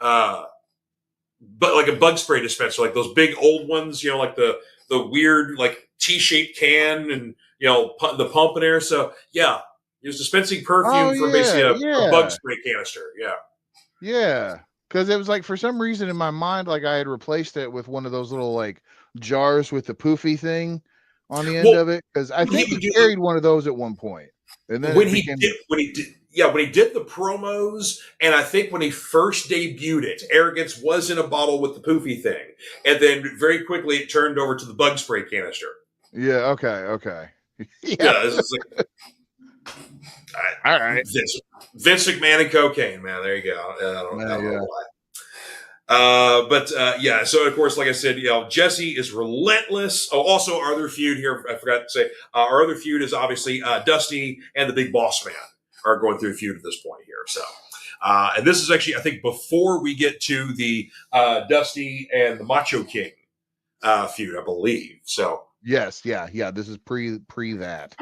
but like a bug spray dispenser, like those big old ones, like the weird like T-shaped can, and the pump in there. So yeah, he was dispensing perfume from basically a bug spray canister. Yeah. Because it was like, for some reason in my mind, like I had replaced it with one of those little like jars with the poofy thing on the end of it. Because I think he carried one of those at one point. And then when he did the promos, and I think when he first debuted it, Arrogance was in a bottle with the poofy thing, and then very quickly it turned over to the bug spray canister. Yeah. Okay. Yeah. It's like, all right. Vince McMahon and cocaine, man. There you go. I don't know why. So of course, like I said, Jesse is relentless. Oh, also our other feud here, I forgot to say, our other feud is obviously Dusty and the Big Boss Man are going through a feud at this point here. So, and this is actually, I think, before we get to the Dusty and the Macho King feud, I believe. So yes, yeah. This is pre that.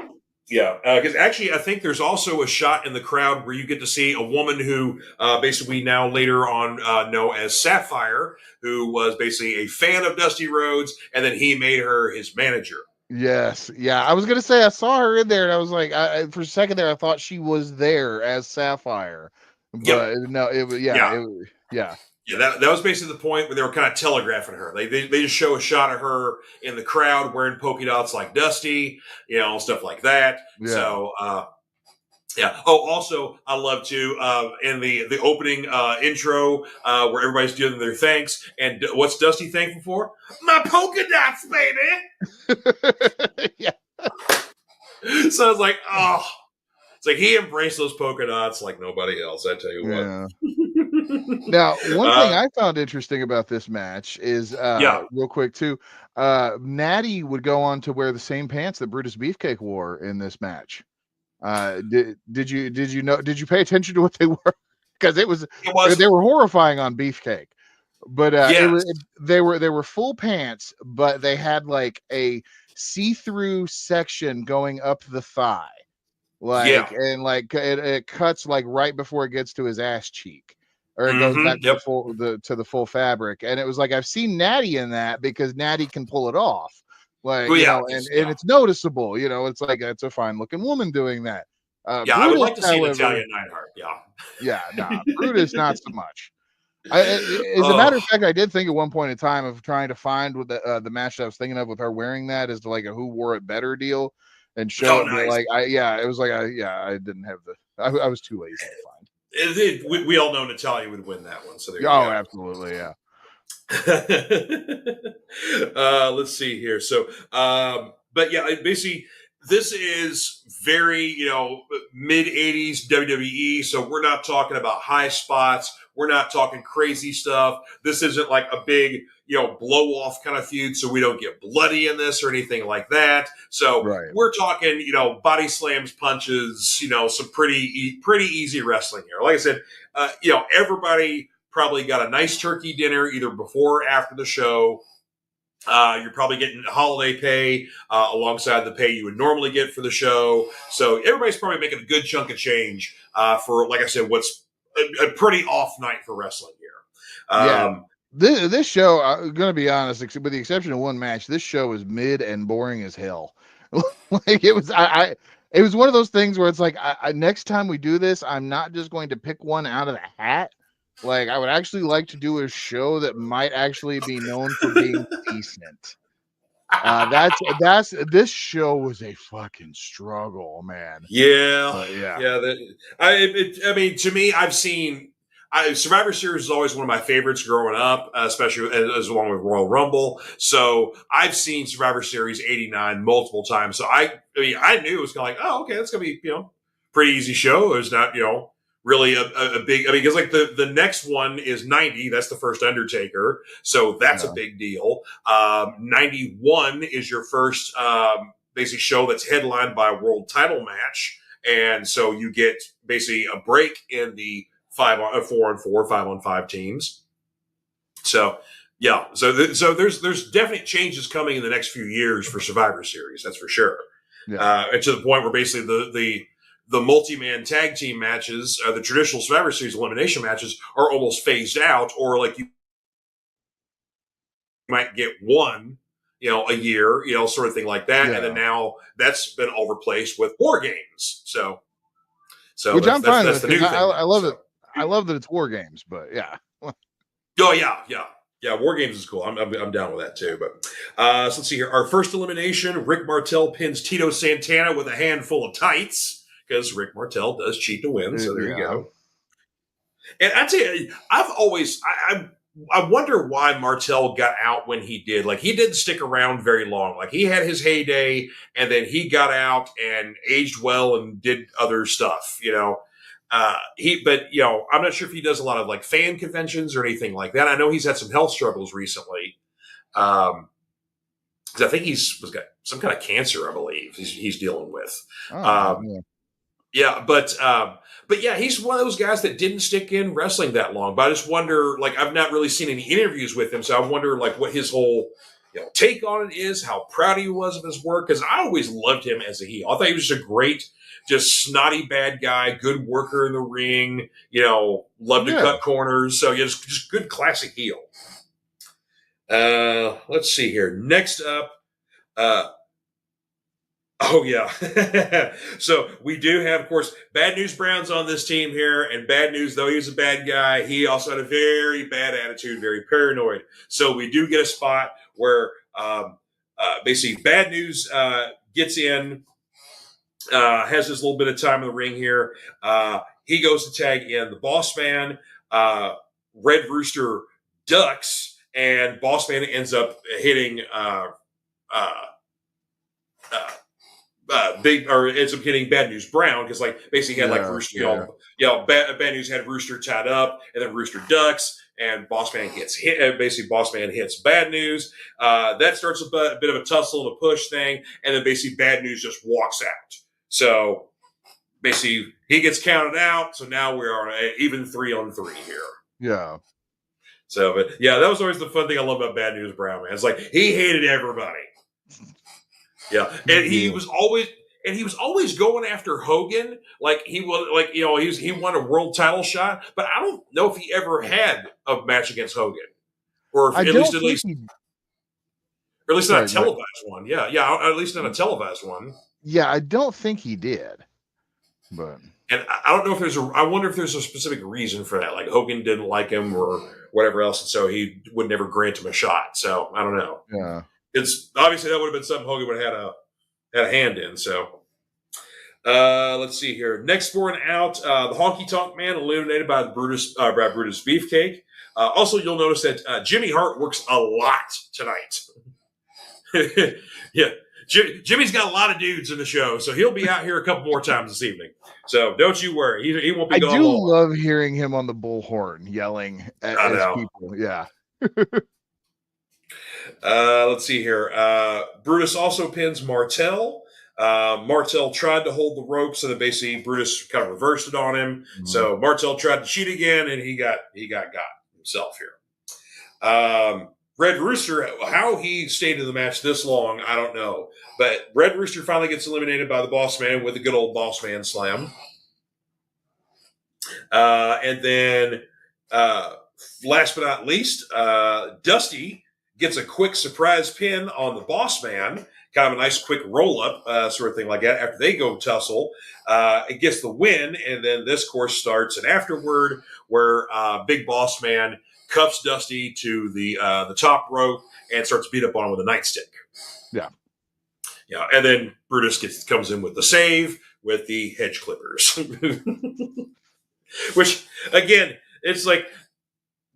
Yeah, because actually, I think there's also a shot in the crowd where you get to see a woman who basically now later on know as Sapphire, who was basically a fan of Dusty Rhodes, and then he made her his manager. Yes, yeah. I was gonna say I saw her in there, and I was like, for a second there, I thought she was there as Sapphire, but no, it was Yeah, that was basically the point where they were kind of telegraphing her. They just show a shot of her in the crowd wearing polka dots like Dusty, stuff like that. Yeah. So, yeah. Oh, also, I love to in the opening intro where everybody's doing their thanks. And what's Dusty thankful for? My polka dots, baby. Yeah. So I was like, oh, it's like he embraced those polka dots like nobody else. I tell you what. Now, one thing I found interesting about this match is, real quick too, Natty would go on to wear the same pants that Brutus Beefcake wore in this match. Did you pay attention to what they were? Because they were horrifying on Beefcake, but they were full pants, but they had like a see-through section going up the thigh, and like it cuts like right before it gets to his ass cheek. Or it goes back to the full fabric, and it was like I've seen Natty in that because Natty can pull it off, and it's noticeable. It's like it's a fine looking woman doing that. Brutus, I would like to see an Italian Neidhart. Brutus not so much. As a matter of fact, I did think at one point in time of trying to find with the match that I was thinking of with her wearing that is like a who wore it better deal, and show it. It was like I didn't have I was too lazy to find. We all know Natalia would win that one. So there you go. Absolutely, yeah. Let's see here. So, but yeah, basically, this is very mid '80s WWE. So we're not talking about high spots. We're not talking crazy stuff. This isn't like a big blow off kind of feud. So we don't get bloody in this or anything like that. So we're talking body slams, punches. Some pretty easy wrestling here. Like I said, everybody probably got a nice turkey dinner either before or after the show. You're probably getting holiday pay alongside the pay you would normally get for the show. So everybody's probably making a good chunk of change for, like I said, what's a pretty off night for wrestling here. This show, I'm gonna be honest, with the exception of one match, this show is mid and boring as hell. Like it was, it was one of those things where it's like, next time we do this, I'm not just going to pick one out of the hat. Like I would actually like to do a show that might actually be known for being decent. That's this show was a fucking struggle, man. Yeah, Yeah. yeah. I mean, to me, Survivor Series is always one of my favorites growing up, especially as along with Royal Rumble. So I've seen Survivor Series '89 multiple times. So I mean, I knew it was kind of like, oh, okay, that's gonna be pretty easy show. It's not really a big. I mean, because like the next one is '90. That's the first Undertaker, so that's a big deal. '91 is your first basically show that's headlined by a world title match, and so you get basically a break in the 4-on-4, 5-on-5 teams. So yeah, so there's definite changes coming in the next few years for Survivor Series. That's for sure. Yeah. And to the point where basically the multi-man tag team matches, the traditional Survivor Series elimination matches, are almost phased out, or like you might get one, a year, sort of thing like that. Yeah. And then now that's been all replaced with war games. So Which I'm fine that's with. the new thing. I love it. I love that it's war games, but yeah. Oh yeah. War games is cool. I'm down with that too. But so let's see here. Our first elimination: Rick Martel pins Tito Santana with a handful of tights, because Rick Martel does cheat to win. So there you go. And I tell you, I've always I wonder why Martel got out when he did. Like, he didn't stick around very long. Like, he had his heyday, and then he got out and aged well and did other stuff. But I'm not sure if he does a lot of like fan conventions or anything like that. I know he's had some health struggles recently. Because I think he's got some kind of cancer, I believe he's dealing with. But yeah, he's one of those guys that didn't stick in wrestling that long. But I just wonder, like, I've not really seen any interviews with him, so I wonder, like, what his whole take on it is, how proud he was of his work. Because I always loved him as a heel. I thought he was just a great, just snotty bad guy, good worker in the ring. Loved to cut corners. So yeah, just good classic heel. Let's see here. Next up. Oh, yeah. So we do have, of course, Bad News Brown's on this team here. And Bad News, though he was a bad guy, he also had a very bad attitude, very paranoid. So we do get a spot where basically Bad News gets in, has this little bit of time in the ring here. He goes to tag in the Boss Man. Red Rooster ducks, and Boss Man ends up hitting ends up hitting Bad News Brown, because like basically he had like Rooster, Bad News had Rooster tied up, and then Rooster ducks, and Boss Man gets hit. Basically, Boss Man hits Bad News. That starts a bit of a tussle to push thing, and then basically Bad News just walks out. So basically he gets counted out. So now we are even 3-on-3 here. Yeah. So, but yeah, that was always the fun thing I love about Bad News Brown, man. It's like he hated everybody. Yeah, and he was always going after Hogan. Like he was, like he won a world title shot, but I don't know if he ever had a match against Hogan, or at least not a televised one. Yeah, at least not a televised one. Yeah, I don't think he did, but. And I don't know if I wonder if there's a specific reason for that. Like Hogan didn't like him or whatever else, and so he would never grant him a shot. So I don't know. Yeah. It's obviously that would have been something Hogan would have had a hand in. So let's see here. Next for an out, the Honky Tonk Man eliminated by Brutus Beefcake. Also, you'll notice that Jimmy Hart works a lot tonight. Yeah, Jimmy's got a lot of dudes in the show, so he'll be out here a couple more times this evening. So don't you worry, he won't be gone long. I do love hearing him on the bullhorn yelling at people. Yeah. Let's see here. Brutus also pins Martel. Martel tried to hold the rope, so that basically Brutus kind of reversed it on him. Mm-hmm. So Martel tried to cheat again, and he got himself here. Red Rooster, how he stayed in the match this long, I don't know. But Red Rooster finally gets eliminated by the Boss Man with a good old Boss Man slam. And then Last but not least, Dusty gets a quick surprise pin on the Boss Man, kind of a nice quick roll up sort of thing like that. After they go tussle, it gets the win, and then this course starts an afterward where Big Boss Man cuffs Dusty to the top rope and starts to beat up on him with a nightstick. Yeah. Yeah, and then Brutus comes in with the save with the hedge clippers. Which, again, it's like,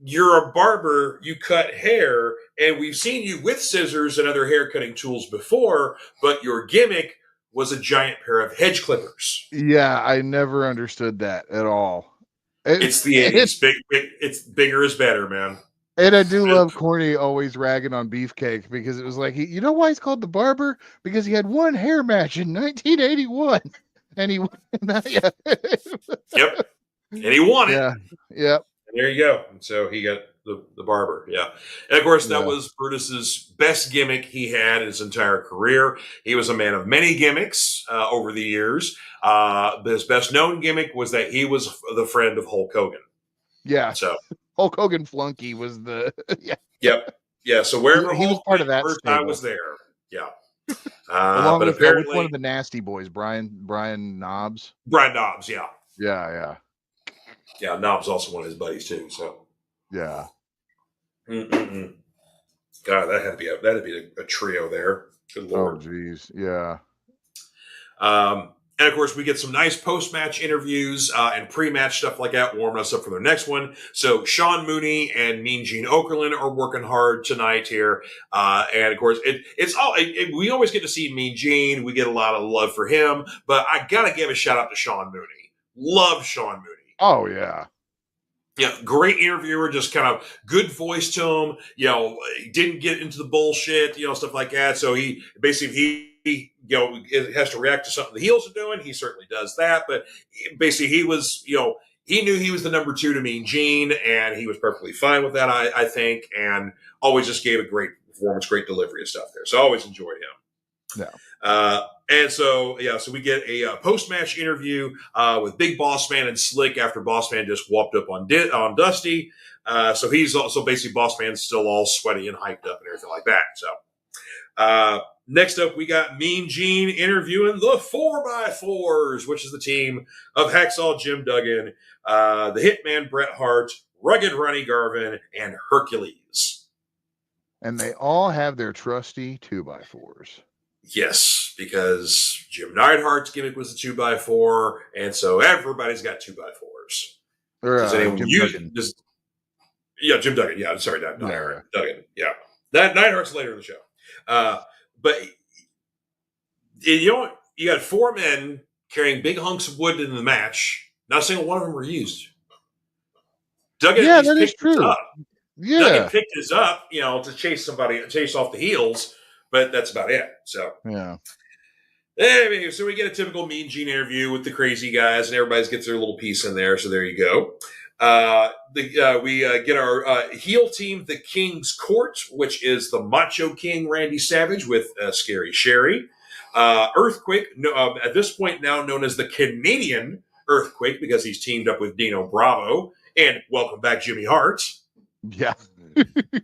you're a barber, you cut hair, and we've seen you with scissors and other hair cutting tools before, but your gimmick was a giant pair of hedge clippers. Yeah, I never understood that at all. It's the 80s. It's bigger is better, man. And I do love Corny always ragging on Beefcake because it was like, you know why he's called the barber? Because he had one hair match in 1981. And he Yep. And he won it. Yeah. Yep. And there you go. And so he got the barber. Yeah. And of course, that was Brutus's best gimmick he had in his entire career. He was a man of many gimmicks over the years. His best known gimmick was that he was the friend of Hulk Hogan. Yeah. So Hulk Hogan Flunky was the Yep. Yeah. So wherever he was part of that first stable. I was there. Yeah. Along but with apparently one of the Nasty Boys, Brian Knobs. Brian Knobs, yeah. Yeah. Yeah, Knobs also one of his buddies too. So yeah. God, that'd be a trio there. Good Lord. Oh, geez. Yeah. And of course, we get some nice post-match interviews and pre-match stuff like that, warming us up for their next one. So Sean Mooney and Mean Gene Okerlund are working hard tonight here, and of course, we always get to see Mean Gene. We get a lot of love for him, but I gotta give a shout out to Sean Mooney. Love Sean Mooney. Oh yeah. Yeah, great interviewer, just kind of good voice to him. Didn't get into the bullshit, stuff like that. So he has to react to something the heels are doing. He certainly does that. But basically, he was, he knew he was the number 2 to Mean Gene, and he was perfectly fine with that, I think, and always just gave a great performance, great delivery and stuff there. So I always enjoyed him. Yeah. And so we get a post-match interview with Big Boss Man and Slick after Boss Man just whooped up on Dusty. So he's also basically Boss Man's still all sweaty and hyped up and everything like that. So next up, we got Mean Gene interviewing the 4x4s, which is the team of Hacksaw Jim Duggan, the Hitman Bret Hart, Rugged Ronnie Garvin, and Hercules. And they all have their trusty 2x4s. Yes, because Jim Neidhart's gimmick was the 2x4, and so everybody's got 2x4s. Does anyone use it? Jim Duggan. Yeah, sorry, not Neidhart. Duggan. Yeah, Neidhart's later in the show. But you got 4 men carrying big hunks of wood in the match. Not a single one of them were used. Duggan, that is true. Duggan picked his up, to chase off the heels. But that's about it. So anyway, so we get a typical Mean Gene interview with the crazy guys, and everybody gets their little piece in there. So there you go. We get our heel team, the King's Court, which is the Macho King Randy Savage with Scary Sherry, Earthquake. At this point, now known as the Canadian Earthquake because he's teamed up with Dino Bravo, and welcome back Jimmy Hart. Yeah.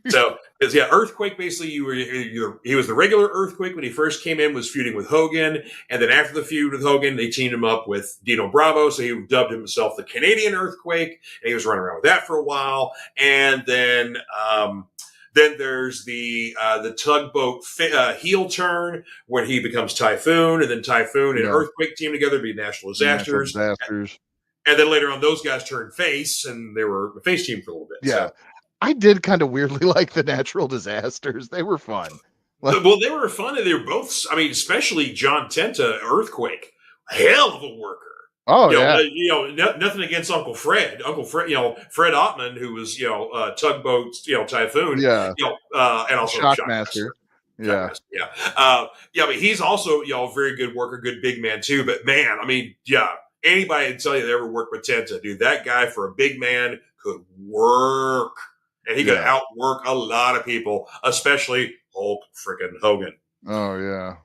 So, Earthquake, basically, he was the regular Earthquake when he first came in, was feuding with Hogan. And then after the feud with Hogan, they teamed him up with Dino Bravo. So he dubbed himself the Canadian Earthquake. And he was running around with that for a while. And then there's the tugboat heel turn where he becomes Typhoon. And then Typhoon and Earthquake team together to be National Disasters. And then later on, those guys turned face, and they were a face team for a little bit. Yeah. So. I did kind of weirdly like the Natural Disasters. They were fun. Well, they were fun, and they were both, especially John Tenta, Earthquake. Hell of a worker. Oh, yeah. Nothing against Uncle Fred. Fred Ottman, who was, Tugboat, Typhoon. Yeah. And also Shockmaster. Yeah. But he's also, a very good worker, good big man, too. But, man, anybody can tell you they ever worked with Tenta. Dude, that guy for a big man could work. And he could outwork a lot of people, especially Hulk freaking Hogan. Oh yeah,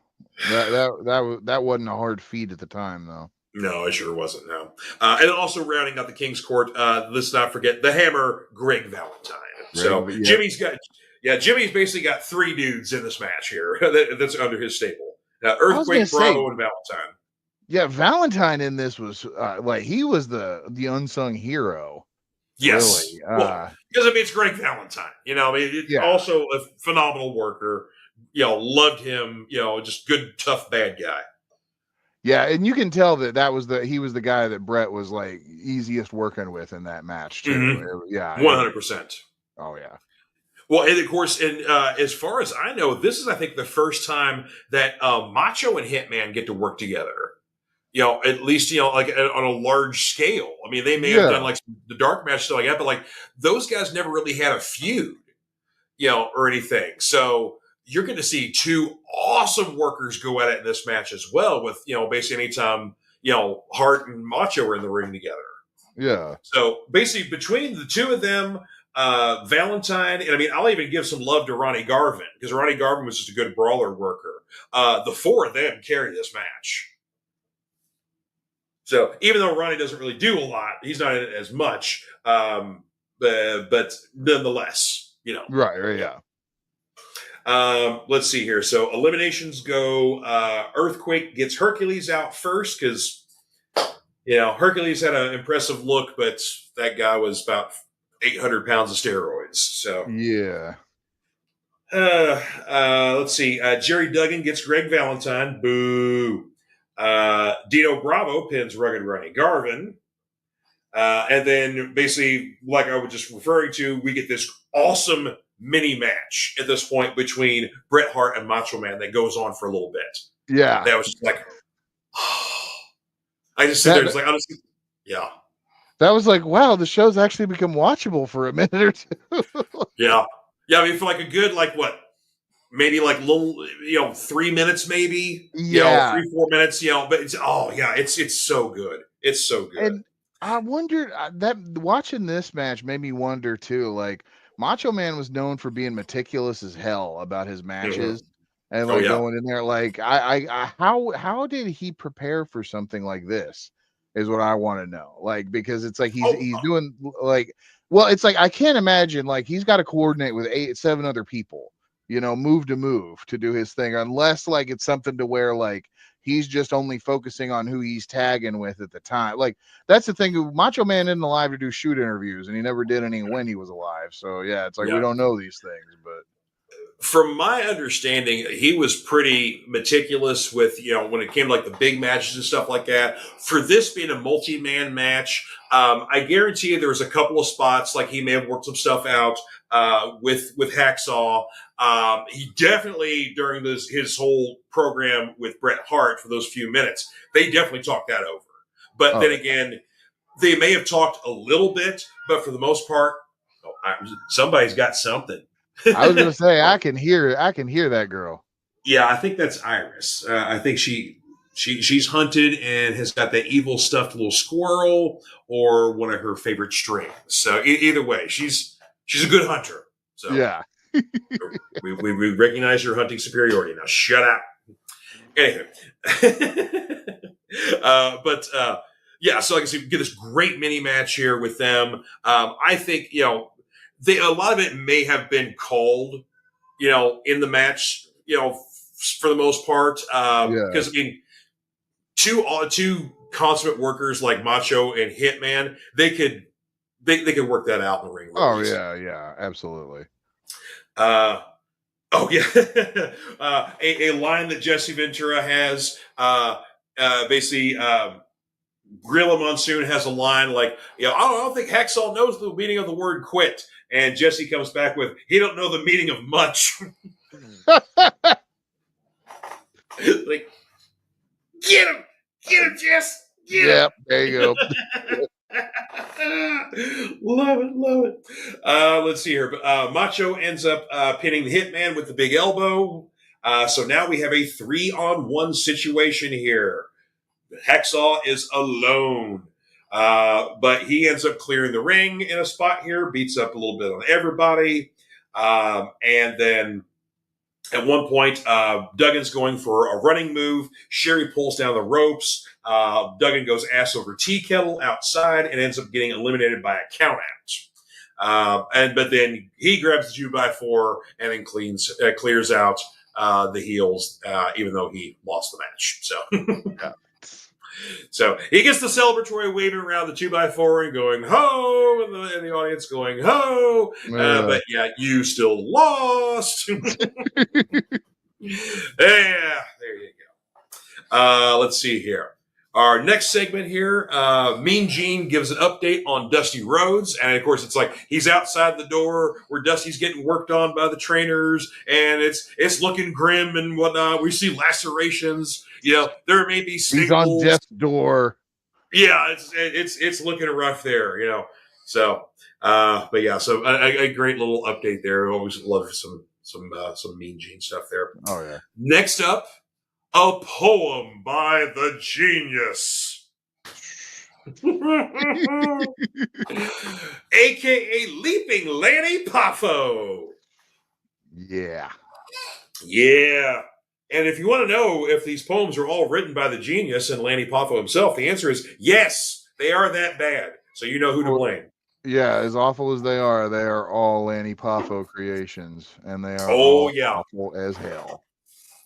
that wasn't a hard feat at the time though. No, it sure wasn't. No. And also rounding out the King's Court, let's not forget the Hammer, Greg Valentine. So Yep. Jimmy's basically got 3 dudes in this match here that's under his stable. I was gonna Earthquake, say, Bravo, and Valentine. yeah, Valentine in this was like he was the unsung hero. Yes. Really. Well, because I mean, it's Greg Valentine. Yeah. Also a phenomenal worker. Loved him. Just good, tough, bad guy. Yeah, and you can tell that he was the guy that Brett was like easiest working with in that match too. Mm-hmm. Yeah, 100%. Oh yeah. Well, and of course, and as far as I know, this is I think the first time that Macho and Hitman get to work together. At least like on a large scale. I mean, they may have done like the dark match stuff like that, but like those guys never really had a feud, or anything. So you're going to see 2 awesome workers go at it in this match as well. With basically anytime Hart and Macho are in the ring together. Yeah. So basically, between the 2 of them, Valentine, and I mean, I'll even give some love to Ronnie Garvin because Ronnie Garvin was just a good brawler worker. The 4 of them carry this match. So even though Ronnie doesn't really do a lot, he's not in it as much. But nonetheless, Right. Yeah. Let's see here. So eliminations go. Earthquake gets Hercules out first because Hercules had an impressive look, but that guy was about 800 pounds of steroids. So yeah. Let's see. Jerry Duggan gets Greg Valentine. Boo. Dino Bravo pins Rugged Ronnie Garvin. And then basically, like I was just referring to, we get this awesome mini match at this point between Bret Hart and Macho Man that goes on for a little bit. Yeah. That was just like, I just sit there and it's like, honestly, yeah. That was like, wow, the show's actually become watchable for a minute or 2. Yeah. Yeah, I mean, for like a good, like what? Maybe like little, 3 minutes, maybe. Yeah. 3-4 minutes. But it's so good. It's so good. And I wondered that watching this match made me wonder too. Like Macho Man was known for being meticulous as hell about his matches, and like going in there. Like how did he prepare for something like this? Is what I want to know. Like because it's like he's doing like it's like I can't imagine like he's got to coordinate with 7 other people. Move to move to do his thing, unless like it's something to where like he's just only focusing on who he's tagging with at the time. Like that's the thing. Macho Man isn't alive to do shoot interviews, and he never did any when he was alive. So yeah, it's like we don't know these things. But from my understanding, he was pretty meticulous with when it came to like the big matches and stuff like that. For this being a multi-man match, I guarantee you there was a couple of spots like he may have worked some stuff out with Hacksaw. He definitely during his whole program with Bret Hart for those few minutes, they definitely talked that over. But then again, they may have talked a little bit, but for the most part, somebody's got something. I was gonna say I can hear that girl. Yeah, I think that's Iris. I think she's hunted and has got that evil stuffed little squirrel or one of her favorite strings. So either way, she's a good hunter. So yeah. we recognize your hunting superiority. Now shut up. Anyway. So like I said, we get this great mini match here with them. I think, a lot of it may have been called, in the match, for the most part. Because I mean, two consummate workers like Macho and Hitman, they could work that out in the ring. Really yeah, absolutely. A line that Jesse Ventura has, basically, Gorilla Monsoon has a line like, I don't think Hacksaw knows the meaning of the word quit. And Jesse comes back with, he don't know the meaning of much. Like, get him, Jess. Yep, there you go. Love it. Let's see here. Macho ends up pinning the Hitman with the big elbow. So now we have a 3-on-1 situation here. Hacksaw is alone. But he ends up clearing the ring in a spot here, beats up a little bit on everybody. And then At one point, Duggan's going for a running move. Sherry pulls down the ropes. Duggan goes ass over tea kettle outside and ends up getting eliminated by a count out. But then he grabs the 2x4 and then clears out the heels, even though he lost the match. So, Yeah. So he gets the celebratory waving around the 2x4 and going ho, and the audience going ho. But yeah, you still lost. Yeah, there you go. Let's see here. Our next segment here, Mean Gene gives an update on Dusty Rhodes. And of course, it's like he's outside the door where Dusty's getting worked on by the trainers, and it's looking grim and whatnot. We see lacerations. You know, there may be he's on death's door. Yeah, it's looking rough there. You know, so but yeah, so a great little update there. I always love some Mean Gene stuff there. Oh yeah. Next up, a poem by the genius, aka Leaping Lanny Poffo. Yeah. Yeah. And if you want to know if these poems are all written by the genius and Lanny Poffo himself, the answer is yes, they are that bad. So you know who to blame. Yeah, as awful as they are all Lanny Poffo creations, and they are awful as hell.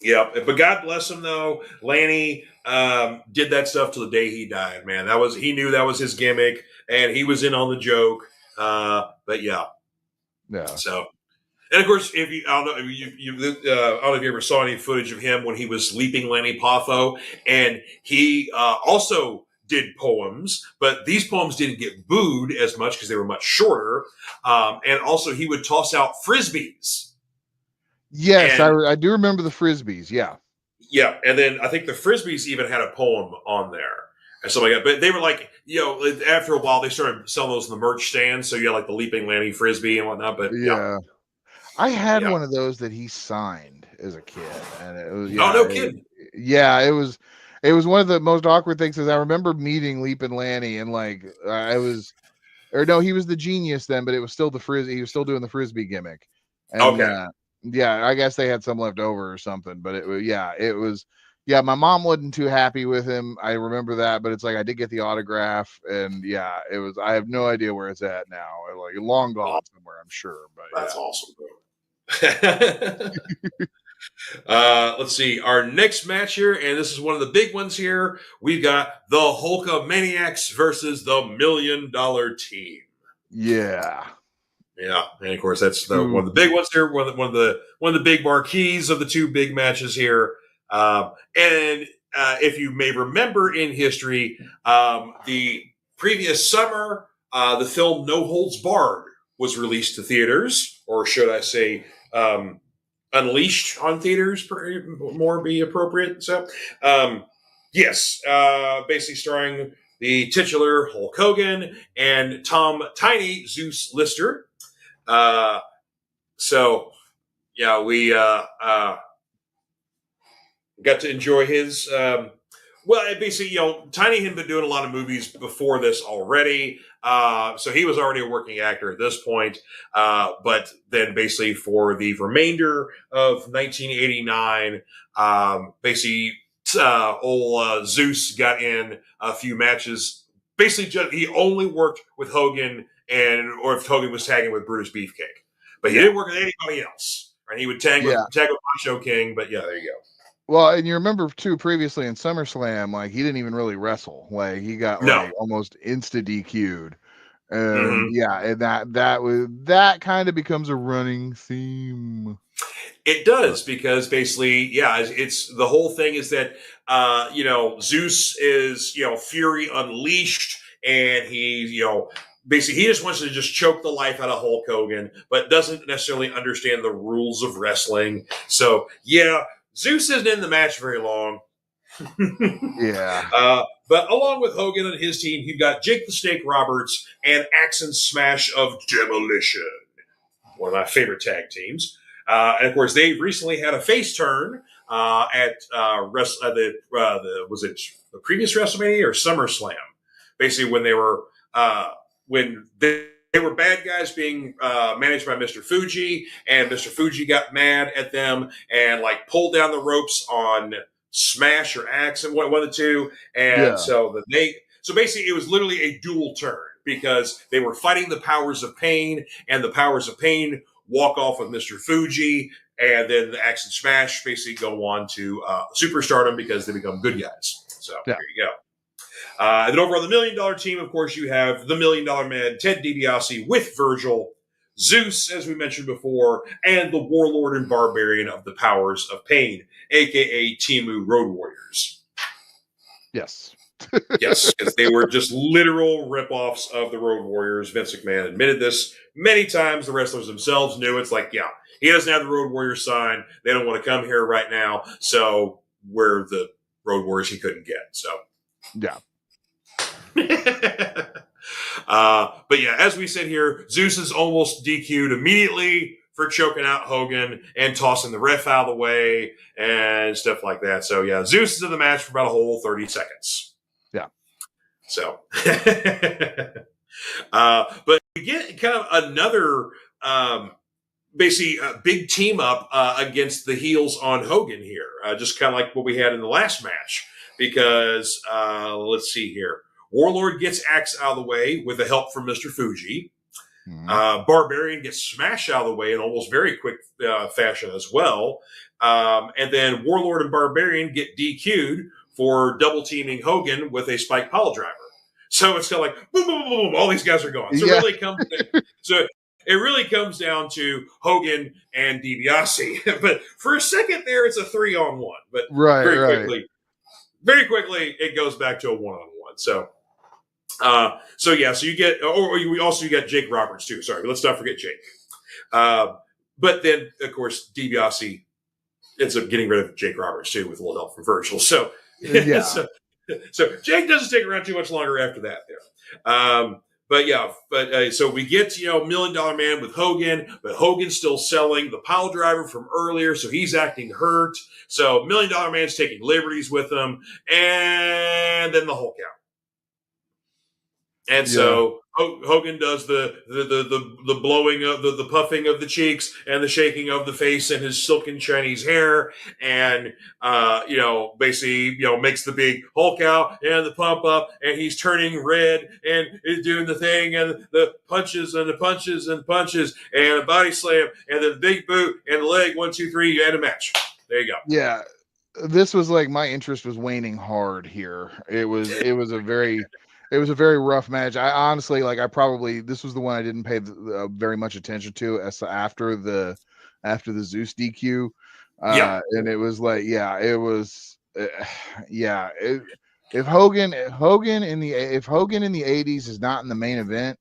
Yeah, but God bless him though. Lanny did that stuff till the day he died. Man, he knew that was his gimmick, and he was in on the joke. But yeah. So, and of course, I don't know if you ever saw any footage of him when he was leaping Lanny Poffo, and he also did poems, but these poems didn't get booed as much because they were much shorter. And also, he would toss out frisbees. Yes, I do remember the frisbees. Yeah. Yeah, and then I think the frisbees even had a poem on there and something like that. But they were like, you know, after a while they started selling those in the merch stand. So you had like the Leaping Lanny frisbee and whatnot. But yeah. I had one of those that he signed as a kid, and it was no kidding. It was one of the most awkward things. Is I remember meeting Leaping Lanny, and like he was the genius then, but it was still the frisbee. He was still doing the frisbee gimmick, and yeah, I guess they had some left over or something. But it was. My mom wasn't too happy with him. I remember that, but it's like I did get the autograph, and yeah, it was. I have no idea where it's at now. Like long gone somewhere, I'm sure. But that's awesome, bro. Let's see our next match here, and this is one of the big ones here. We've got the Hulkamaniacs versus the $1 Million Team. Yeah, and of course that's one of the big ones here. One of the big marquees of the two big matches here. And if you may remember in history, the previous summer, the film No Holds Barred was released to theaters, or should I say, unleashed on theaters, more be appropriate. So, yes, basically starring the titular Hulk Hogan and Tom Tiny Zeus Lister. So, yeah, we got to enjoy his. Basically, Tiny had been doing a lot of movies before this already. So he was already a working actor at this point. But then basically for the remainder of 1989, old Zeus got in a few matches. Basically, he only worked with Hogan or if Hogan was tagging with Brutus Beefcake. But he didn't work with anybody else. Right? He would tag with Macho King. But yeah, there you go. Well, and you remember too, previously in SummerSlam, like he didn't even really wrestle. Like he got almost insta DQ'd. And and that kind of becomes a running theme. It does, because basically, it's the whole thing is that Zeus is Fury Unleashed, and he basically he just wants to just choke the life out of Hulk Hogan, but doesn't necessarily understand the rules of wrestling. So Zeus isn't in the match very long. But along with Hogan and his team, you've got Jake the Snake Roberts and Axe and Smash of Demolition, one of my favorite tag teams. And of course, they recently had a face turn at was it the previous WrestleMania or SummerSlam? Basically, when they were when they they were bad guys being managed by Mr. Fuji, and Mr. Fuji got mad at them and like pulled down the ropes on Smash or Axe, and one of the two. And so basically it was literally a dual turn because they were fighting the powers of pain, and the powers of pain walk off with Mr. Fuji, and then the Axe and Smash basically go on to superstardom because they become good guys. So there you go. And then over on the $1 Million team, of course, you have the $1 Million Man, Ted DiBiase, with Virgil, Zeus, as we mentioned before, and the Warlord and Barbarian of the Powers of Pain, a.k.a. Timu Road Warriors. Yes. Yes, because they were just literal ripoffs of the Road Warriors. Vince McMahon admitted this many times. The wrestlers themselves knew. It's like, yeah, he doesn't have the Road Warriors sign. They don't want to come here right now. So we're the Road Warriors he couldn't get. So, yeah. But yeah, as we said here, Zeus is almost DQ'd immediately for choking out Hogan and tossing the ref out of the way and stuff like that. So yeah, Zeus is in the match for about a whole 30 seconds. Yeah. So, but we get kind of another, basically a big team up against the heels on Hogan here, just kind of like what we had in the last match. Because let's see here. Warlord gets Axe out of the way with the help from Mr. Fuji. Mm-hmm. Barbarian gets smashed out of the way in almost very quick fashion as well. And then Warlord and Barbarian get DQ'd for double teaming Hogan with a spike pile driver. So it's kind of like boom, boom, boom, boom, all these guys are gone. So it really comes down to Hogan and DiBiase. But for a second there, it's a 3-on-1. But very quickly, it goes back to a 1-on-1. So you get, you got Jake Roberts too. Sorry, let's not forget Jake. But then, of course, DiBiase ends up getting rid of Jake Roberts too with a little help from Virgil. So, yeah. so Jake doesn't stick around too much longer after that there. So we get, $1 Million Man with Hogan, but Hogan's still selling the pile driver from earlier, so he's acting hurt. So $1 Million Man's taking liberties with him, and then the Hulk out. And so Hogan does the blowing of the puffing of the cheeks and the shaking of the face and his silken Chinese hair, and basically makes the big Hulk out and the pump up, and he's turning red and is doing the thing and the punches and the punches and punches and a body slam and then the big boot and the leg 1, 2, 3. You had a match. There you go. Yeah, this was like my interest was waning hard here. It was a very rough match. I honestly, this was the one I didn't pay very much attention to after the Zeus DQ. And it was like, if Hogan in the 80s is not in the main event,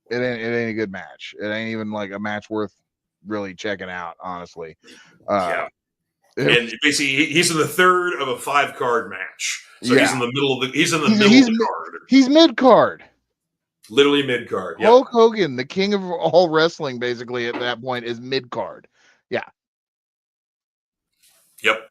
it ain't a good match. It ain't even like a match worth really checking out, honestly. And basically, he's in the third of a 5-card match. So he's in the middle of the card. He's mid-card. Literally mid-card. Yep. Hulk Hogan, the king of all wrestling, basically, at that point, is mid-card. Yeah. Yep.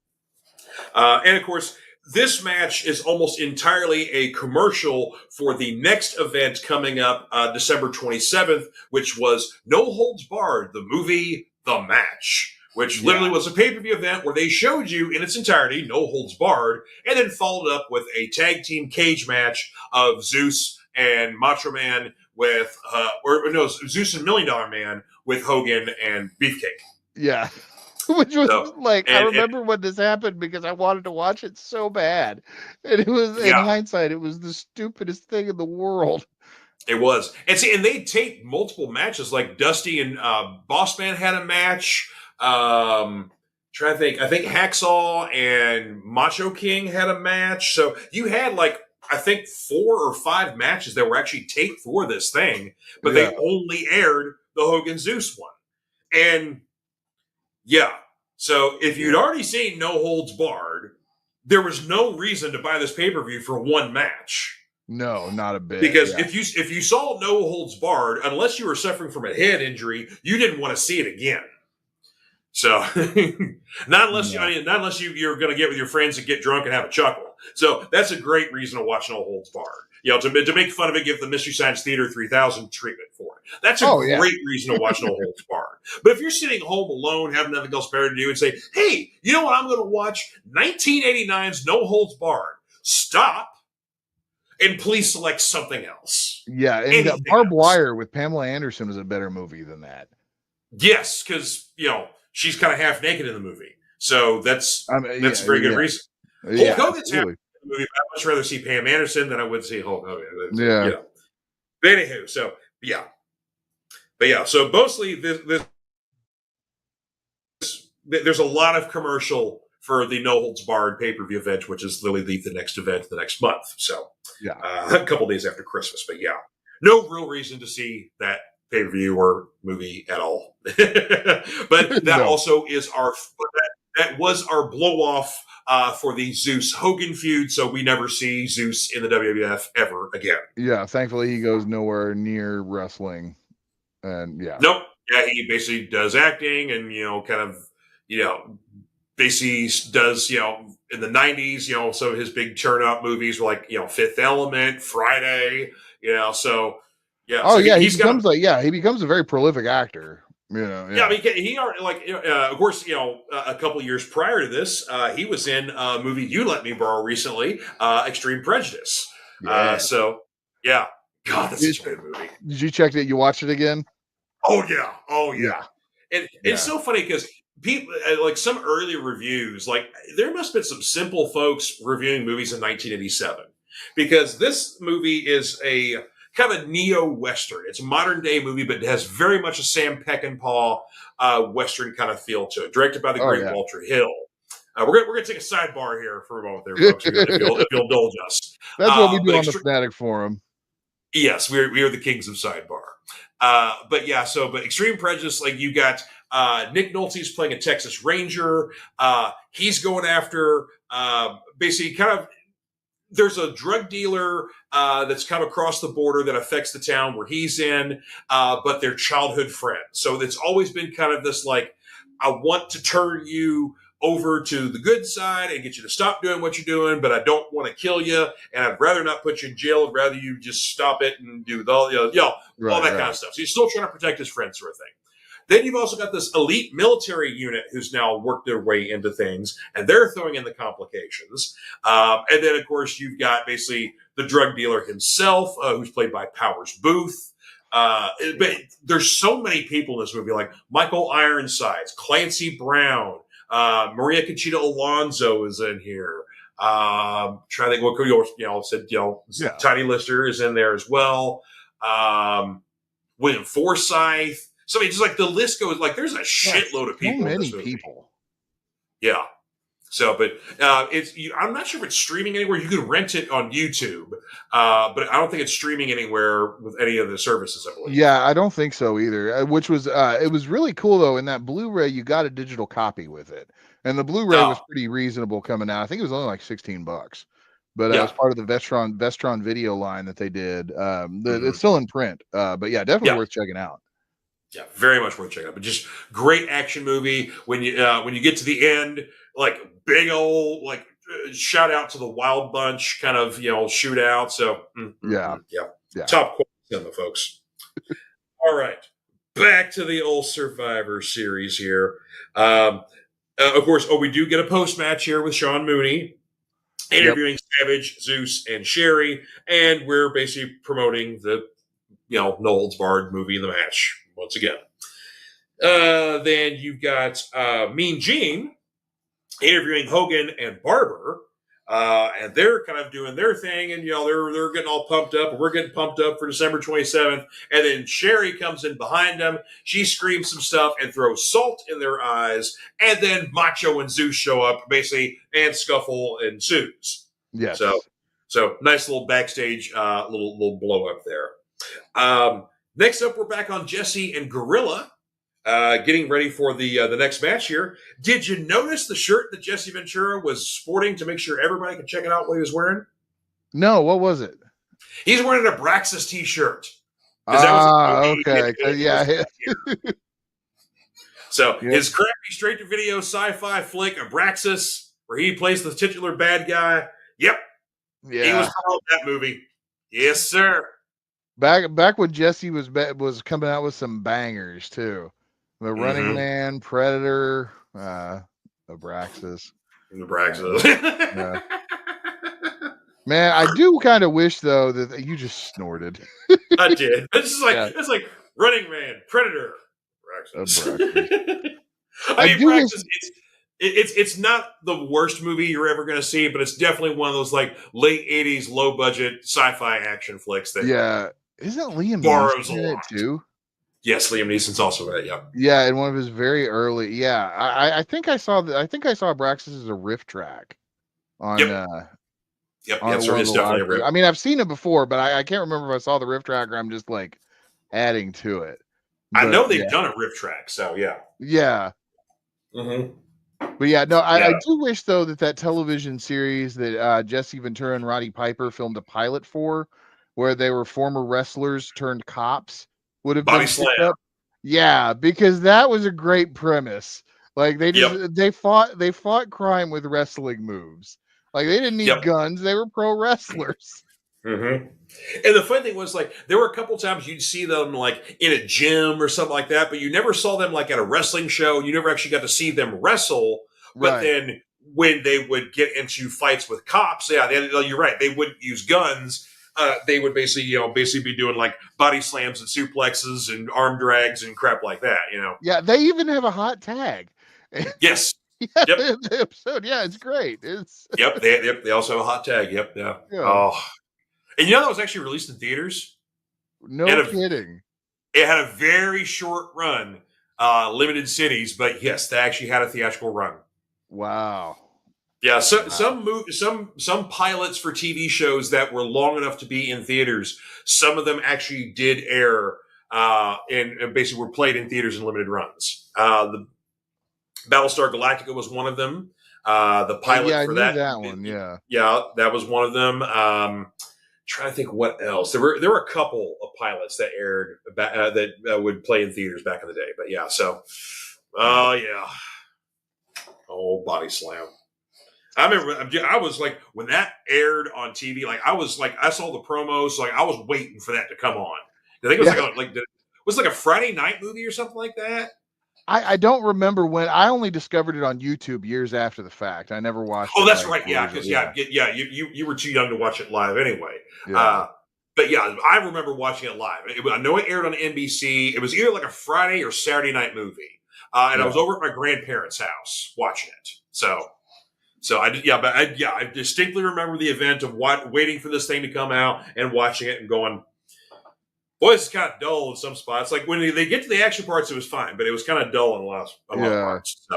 And, of course, this match is almost entirely a commercial for the next event coming up December 27th, which was No Holds Barred, the movie The Match. Which literally was a pay-per-view event where they showed you in its entirety, No Holds Barred, and then followed up with a tag team cage match of Zeus and Macho Man with, Zeus and $1 Million Man with Hogan and Beefcake. Yeah. Which was I remember when this happened because I wanted to watch it so bad. And it was, in hindsight, it was the stupidest thing in the world. It was. And they taped multiple matches, like Dusty and Bossman had a match. Trying to think. I think Hacksaw and Macho King had a match. So you had I think 4 or 5 matches that were actually taped for this thing, but they only aired the Hogan Zeus one. And so if you'd already seen No Holds Barred, there was no reason to buy this pay-per-view for one match. No, not a bit. Because if you saw No Holds Barred, unless you were suffering from a head injury, you didn't want to see it again. So, not unless you're going to get with your friends and get drunk and have a chuckle. So that's a great reason to watch No Holds Barred. To make fun of it, give the Mystery Science Theater 3000 treatment for it. That's a great reason to watch No Holds Barred. But if you're sitting home alone, have nothing else better to do, and say, hey, you know what? I'm going to watch 1989's No Holds Barred. Stop. And please select something else. Yeah, and Barbed Wire with Pamela Anderson is a better movie than that. Yes, because she's kind of half naked in the movie, so that's a very good reason. Hulk Hogan's half naked in the movie, but I'd much rather see Pam Anderson than I would see Hulk Hogan. Yeah. But anywho, so so mostly there's a lot of commercial for the No Holds Barred pay-per-view event, which is literally the next event the next month. So a couple days after Christmas. But no real reason to see that pay-per-view or movie at all. But that also is that was our blow-off for the Zeus Hogan feud, so we never see Zeus in the WWF ever again. Yeah, thankfully he goes nowhere near wrestling. And Nope. Yeah, he basically does acting and, basically does, in the 90s, some of his big turn-up movies were like, Fifth Element, Friday, so, yeah. Oh, so he becomes a very prolific actor. Yeah, I mean, he already, of course, a couple of years prior to this, he was in a movie you let me borrow recently, Extreme Prejudice. God, that's such a good movie. Did you check it? You watched it again? Oh yeah. And it's so funny because people like some early reviews, like there must have been some simple folks reviewing movies in 1987 because this movie is a kind of a neo-Western. It's a modern day movie, but it has very much a Sam Peckinpah Western kind of feel to it. Directed by the great Walter Hill. We're gonna take a sidebar here for a moment there, folks, if you'll indulge us. That's what we do on the Fanatic Forum. Yes, we are the kings of sidebar. But Extreme Prejudice, like you got Nick Nolte's playing a Texas Ranger. He's going after basically kind of there's a drug dealer that's come across the border that affects the town where he's in, but they're childhood friends. So it's always been kind of this like, I want to turn you over to the good side and get you to stop doing what you're doing, but I don't want to kill you, and I'd rather not put you in jail. I'd rather you just stop it and do all that kind of stuff. So he's still trying to protect his friends, sort of thing. Then you've also got this elite military unit who's now worked their way into things, and they're throwing in the complications. And then, of course, you've got basically the drug dealer himself, who's played by Powers Booth. But there's so many people in this movie, like Michael Ironsides, Clancy Brown, Maria Conchita Alonso is in here. Trying to think what Tiny Lister is in there as well. William Forsythe. So I mean, just like the list goes, like there's a shitload of people. So many people. Yeah. So, but I'm not sure if it's streaming anywhere. You can rent it on YouTube, but I don't think it's streaming anywhere with any of the services, I believe. Yeah, I don't think so either. Which was it was really cool though. In that Blu-ray, you got a digital copy with it, and the Blu-ray was pretty reasonable coming out. I think it was only like $16, but it was part of the Vestron video line that they did. It's still in print, but definitely worth checking out. Yeah, very much worth checking out. But just great action movie. When you get to the end, like big old like shout out to the Wild Bunch kind of shootout. So top quality cinema, folks. All right, back to the old Survivor Series here. Of course, we do get a post match here with Sean Mooney interviewing Savage, Zeus, and Sherry, and we're basically promoting the No Holds Barred movie in the match. Once again. Then you've got Mean Gene interviewing Hogan and Barber. And they're kind of doing their thing, and they're getting all pumped up, and we're getting pumped up for December 27th. And then Sherry comes in behind them. She screams some stuff and throws salt in their eyes. And then Macho and Zeus show up, basically, and scuffle ensues. Yes. So nice little backstage little blow up there. Next up, we're back on Jesse and Gorilla, getting ready for the next match here. Did you notice the shirt that Jesse Ventura was sporting to make sure everybody could check it out what he was wearing? No, what was it? He's wearing an Abraxas t-shirt. Okay. So his crappy straight-to-video sci-fi flick, Abraxas, where he plays the titular bad guy, Yep. Yeah. He was part of that movie. Yes, sir. Back when Jesse was coming out with some bangers too. The Running Man, Predator, Abraxas. Nebraska. Man, I do kind of wish though that you just snorted. I did. It's like Running Man, Predator, Abraxas. I mean, Praxis. It's not the worst movie you're ever going to see, but it's definitely one of those like late '80s low budget sci-fi action flicks that isn't Liam borrows a Neeson in lot it too? Yes, Liam Neeson's also in it. Yeah. Yeah, in one of his very early. Yeah, I think I saw Abraxas as a riff track on. Yep. On So one of it's the definitely a live. riff. I mean, I've seen it before, but I can't remember if I saw the riff track or I'm just like adding to it. I know they've done a riff track, so yeah. Yeah. Mm-hmm. But yeah, no, I do wish though that television series that Jesse Ventura and Roddy Piper filmed a pilot for, where they were former wrestlers turned cops, would have been picked up. Yeah, because that was a great premise. Like they fought crime with wrestling moves. Like they didn't need guns; they were pro wrestlers. Mm-hmm. And the funny thing was, like, there were a couple times you'd see them like in a gym or something like that, but you never saw them like at a wrestling show. You never actually got to see them wrestle. But then when they would get into fights with cops, you're right. They wouldn't use guns. They would basically be doing like body slams and suplexes and arm drags and crap like that. Yeah, they even have a hot tag. Yes. Yeah, the episode. Yeah, it's great. It's They also have a hot tag. Yep. Yeah. Oh, and that was actually released in theaters. No kidding. It had a very short run, limited cities, but yes, they actually had a theatrical run. Wow. Yeah, some pilots for TV shows that were long enough to be in theaters, some of them actually did air and basically were played in theaters in limited runs. The Battlestar Galactica was one of them. The pilot for that one, yeah. Yeah, that was one of them. Trying to think what else. There were a couple of pilots that aired that would play in theaters back in the day. But yeah, so yeah. Oh, Body Slam. I remember I was like, when that aired on TV, like I saw the promos, like I was waiting for that to come on. I think it was like a Friday night movie or something like that. I don't remember when. I only discovered it on YouTube years after the fact. I never watched it. Oh, that's right. Yeah, because you were too young to watch it live anyway. Yeah. But yeah, I remember watching it live. I know it aired on NBC. It was either like a Friday or Saturday night movie, and I was over at my grandparents' house watching it. So I distinctly remember the event of waiting for this thing to come out and watching it and going, boy, it's kind of dull in some spots. Like when they get to the action parts, it was fine, but it was kind of dull in a lot of parts.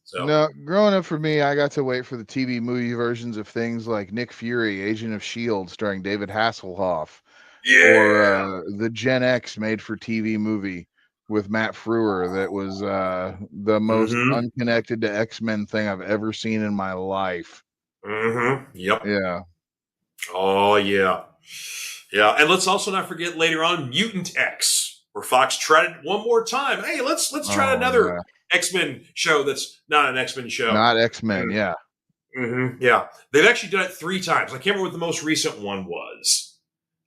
So no, growing up for me, I got to wait for the TV movie versions of things like Nick Fury, Agent of S.H.I.E.L.D., starring David Hasselhoff, or the Gen X made for TV movie with Matt Frewer that was the most unconnected to X-Men thing I've ever seen in my life. Mm-hmm. Yep. Yeah. Oh, yeah. Yeah, and let's also not forget later on Mutant X, where Fox tried it one more time. Hey, let's try another X-Men show that's not an X-Men show. Not X-Men, yeah. Mm-hmm. Yeah. They've actually done it 3 times. I can't remember what the most recent one was.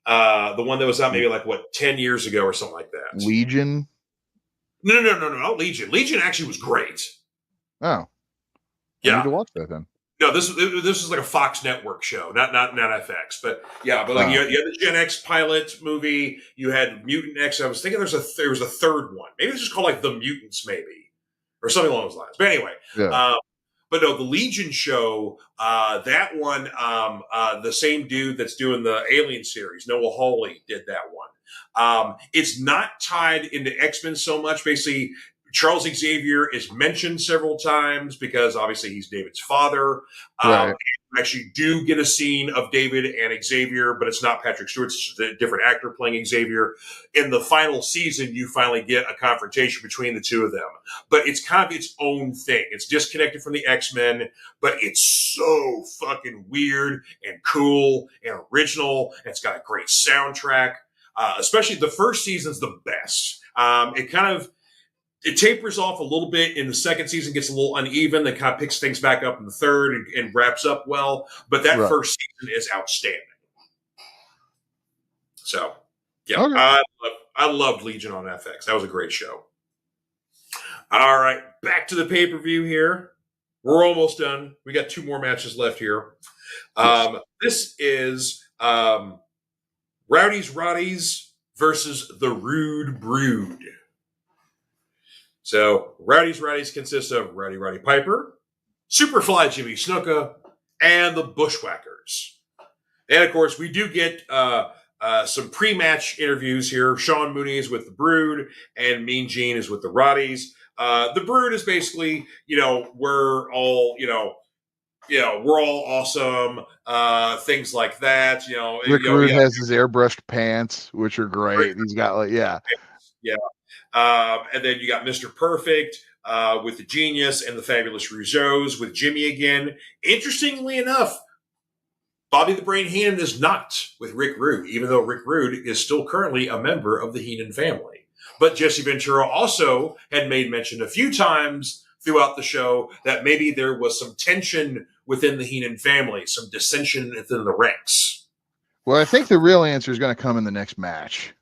The one that was out maybe 10 years ago or something like that. Legion? No, not Legion. Legion actually was great. Oh. I need to watch that then. No, this was like a Fox Network show, not FX. But yeah, but you had the Gen X pilot movie. You had Mutant X. I was thinking there was a third one. Maybe it's just called like The Mutants, maybe, or something along those lines. But anyway, but no, the Legion show, that one, the same dude that's doing the Alien series, Noah Hawley, did that one. It's not tied into X-Men so much. Basically, Charles Xavier is mentioned several times because obviously he's David's father. You actually do get a scene of David and Xavier, but it's not Patrick Stewart. It's a different actor playing Xavier. In the final season, you finally get a confrontation between the two of them. But it's kind of its own thing. It's disconnected from the X-Men, but it's so fucking weird and cool and original. And it's got a great soundtrack. Especially the first season's the best. It kind of it tapers off a little bit in the second season, gets a little uneven, then kind of picks things back up in the third and wraps up well. But that first season is outstanding. So, yeah, okay. I loved Legion on FX. That was a great show. All right, back to the pay-per-view here. We're almost done. We got 2 more matches left here. Yes. This is Rowdy's Roddies versus the Rude Brood. So, Rowdy's Roddies consists of Rowdy Roddy Piper, Superfly Jimmy Snuka, and the Bushwhackers. And, of course, we do get some pre-match interviews here. Sean Mooney is with the Brood, and Mean Gene is with the Roddies. The Brood is basically, we're all, we're all awesome, things like that. Rick Rude has his airbrushed pants, which are great. He's got yeah. And then you got Mr. Perfect with the Genius and the Fabulous Rougeaus with Jimmy again. Interestingly enough, Bobby the Brain Heenan is not with Rick Rude, even though Rick Rude is still currently a member of the Heenan family. But Jesse Ventura also had made mention a few times throughout the show that maybe there was some tension within the Heenan family, some dissension within the ranks. Well, I think the real answer is going to come in the next match.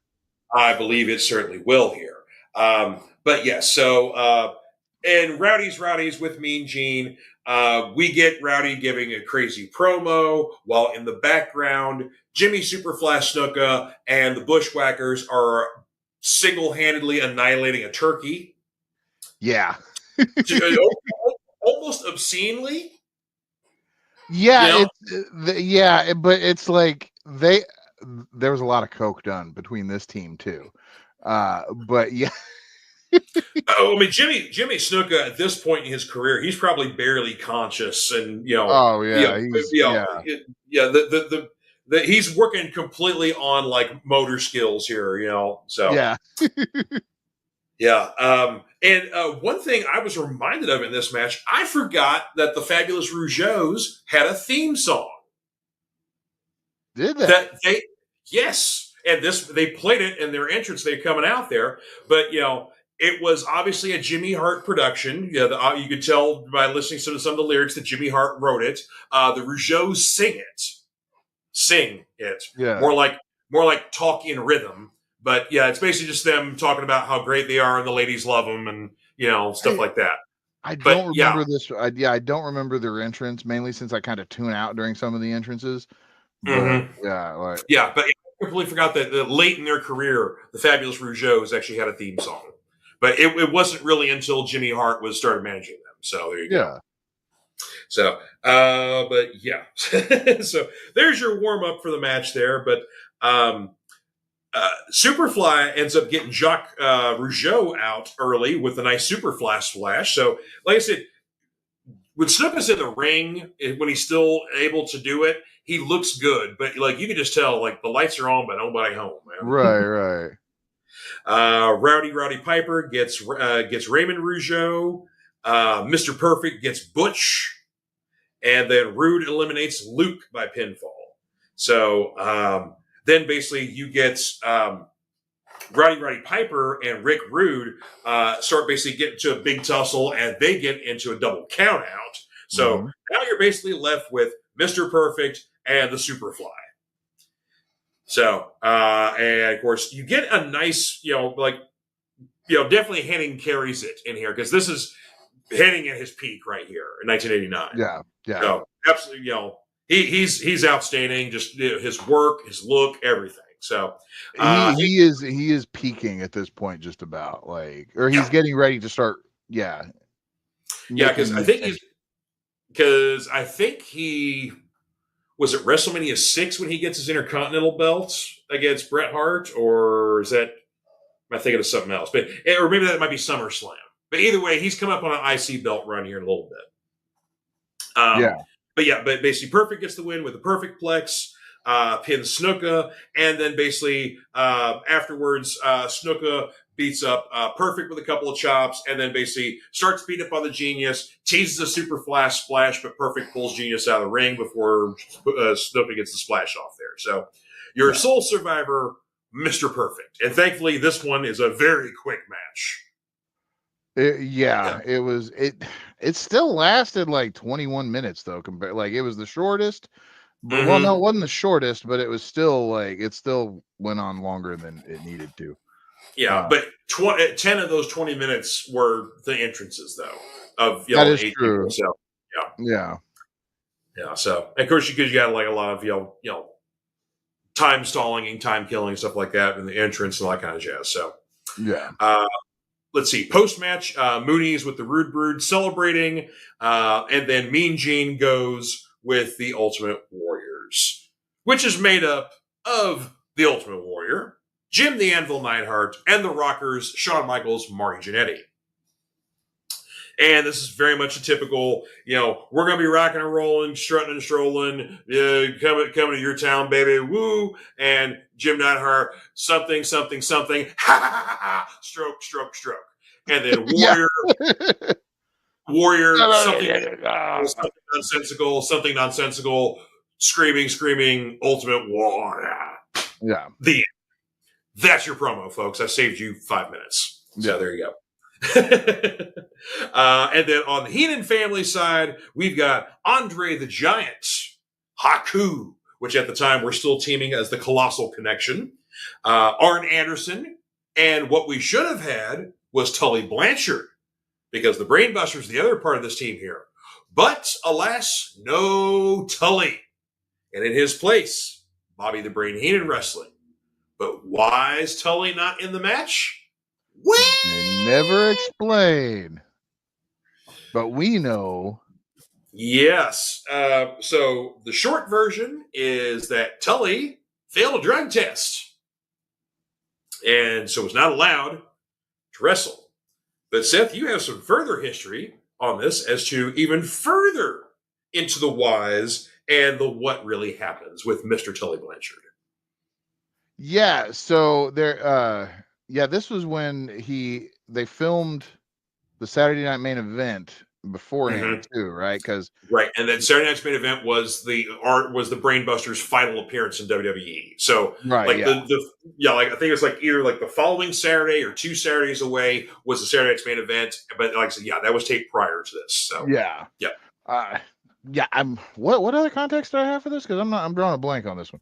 I believe it certainly will here. But yes, so in Rowdy's with Mean Gene, we get Rowdy giving a crazy promo, while in the background, Jimmy Superfly Snuka and the Bushwhackers are single-handedly annihilating a turkey. Yeah. Almost obscenely. Yeah, but it's like there was a lot of coke done between this team too. But yeah. I mean, Jimmy Snuka at this point in his career, he's probably barely conscious, and he's working completely on like motor skills here, So yeah, And one thing I was reminded of in this match, I forgot that the Fabulous Rougeaus had a theme song. Did they? Yes, and they played it in their entrance. They're coming out there, but it was obviously a Jimmy Hart production. You could tell by listening to some of the lyrics that Jimmy Hart wrote it. The Rougeaus sing it. Yeah. More like talk in rhythm. But yeah, it's basically just them talking about how great they are and the ladies love them and stuff like that. I don't remember this. I don't remember their entrance, mainly since I kind of tune out during some of the entrances. But but I completely forgot that late in their career, the Fabulous Rougeaus actually had a theme song. But it wasn't really until Jimmy Hart started managing them. So there you go. So, but yeah. So there's your warm up for the match there. But Superfly ends up getting Jacques Rougeau out early with a nice Superfly splash. So, like I said, when Snuka's in the ring, when he's still able to do it, he looks good. But like you can just tell, like the lights are on, but nobody home, man. Right. Rowdy Piper gets Raymond Rougeau. Mr. Perfect gets Butch. And then Rude eliminates Luke by pinfall. So then basically you get Rowdy Piper and Rick Rude start basically getting to a big tussle, and they get into a double count out. So now you're basically left with Mr. Perfect and the Superfly. So, and of course, you get a nice, definitely Henning carries it in here because this is Henning at his peak right here in 1989. Yeah. So, absolutely, he's outstanding. Just his work, his look, everything. So, he is peaking at this point, just about or he's getting ready to start. Yeah, because I think he was at WrestleMania 6 when he gets his Intercontinental belt against Bret Hart, or am I thinking of something else? Or maybe that might be SummerSlam. But either way, he's come up on an IC belt run here in a little bit. But basically, Perfect gets the win with a perfect plex, pins Snuka, and then basically afterwards, Snuka beats up Perfect with a couple of chops, and then basically starts beating up on the Genius, teases a super flash splash, but Perfect pulls Genius out of the ring before Snuka gets the splash off there. So your sole survivor, Mr. Perfect. And thankfully, this one is a very quick match. It was it still lasted like 21 minutes though, compared like it was the shortest, but well no, it wasn't the shortest, but it was still like it still went on longer than it needed to. Yeah, but 10 of those 20 minutes were the entrances though of That is 8 true. people. So Yeah. So and of course because you got like a lot of time stalling and time killing and stuff like that in the entrance and all that kind of jazz. So Yeah. Let's see. Post match, Mooney's with the Rude Brood celebrating, and then Mean Gene goes with the Ultimate Warriors, which is made up of the Ultimate Warrior, Jim the Anvil Neidhart, and the Rockers, Shawn Michaels, Marty Jannetty. And this is very much a typical, we're going to be rocking and rolling, strutting and strolling, coming to your town, baby, woo. And Jim Neidhart, something, something, something, ha, ha, ha, ha, stroke, stroke, stroke. And then Warrior, something nonsensical, screaming, ultimate war. Yeah. That's your promo, folks. I saved you 5 minutes. So there you go. And then on the Heenan family side, we've got Andre the Giant, Haku, which at the time we're still teaming as the Colossal Connection, Arn Anderson, and what we should have had was Tully Blanchard, because the Brainbuster's the other part of this team here. But alas, no Tully. And in his place, Bobby the Brain Heenan wrestling. But why is Tully not in the match? They never explain, but we know. Yes. So the short version is that Tully failed a drug test and so was not allowed to wrestle. But Seth, you have some further history on this as to even further into the whys and the what really happens with Mr. Tully Blanchard. Yeah. So this was when they filmed the Saturday Night Main Event beforehand too, right? Right, and then Saturday Night's Main Event was the Brainbusters' final appearance in WWE. So, I think it's like either like the following Saturday or 2 Saturdays away was the Saturday Night's Main Event. But like I said, that was taped prior to this. So what other context do I have for this? Because I'm drawing a blank on this one.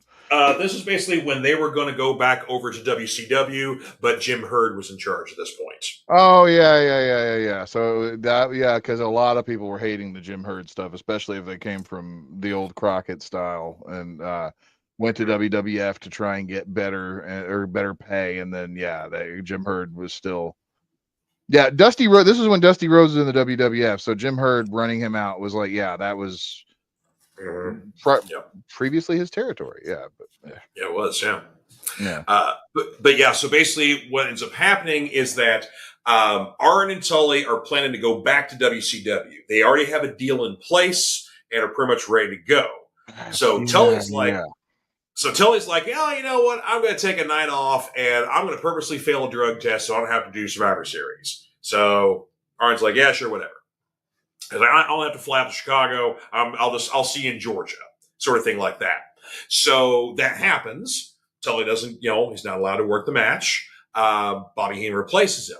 This is basically when they were going to go back over to WCW, but Jim Herd was in charge at this point. Oh yeah. So because a lot of people were hating the Jim Herd stuff, especially if they came from the old Crockett style and went to WWF to try and get better pay, and then Jim Herd was still. Yeah, Dusty Rhodes. This is when Dusty Rhodes was in the WWF. So Jim Herd running him out was like, that was previously his territory. Yeah, it was. Yeah. But so basically, what ends up happening is that Arn and Tully are planning to go back to WCW. They already have a deal in place and are pretty much ready to go. So Tully's like. So Tully's like, you know what? I'm going to take a night off and I'm going to purposely fail a drug test so I don't have to do Survivor Series. So Arn's like, yeah, sure, whatever. He's like, I'll have to fly out to Chicago. I'll see you in Georgia, sort of thing like that. So that happens. Tully doesn't, he's not allowed to work the match. Bobby Heenan replaces him.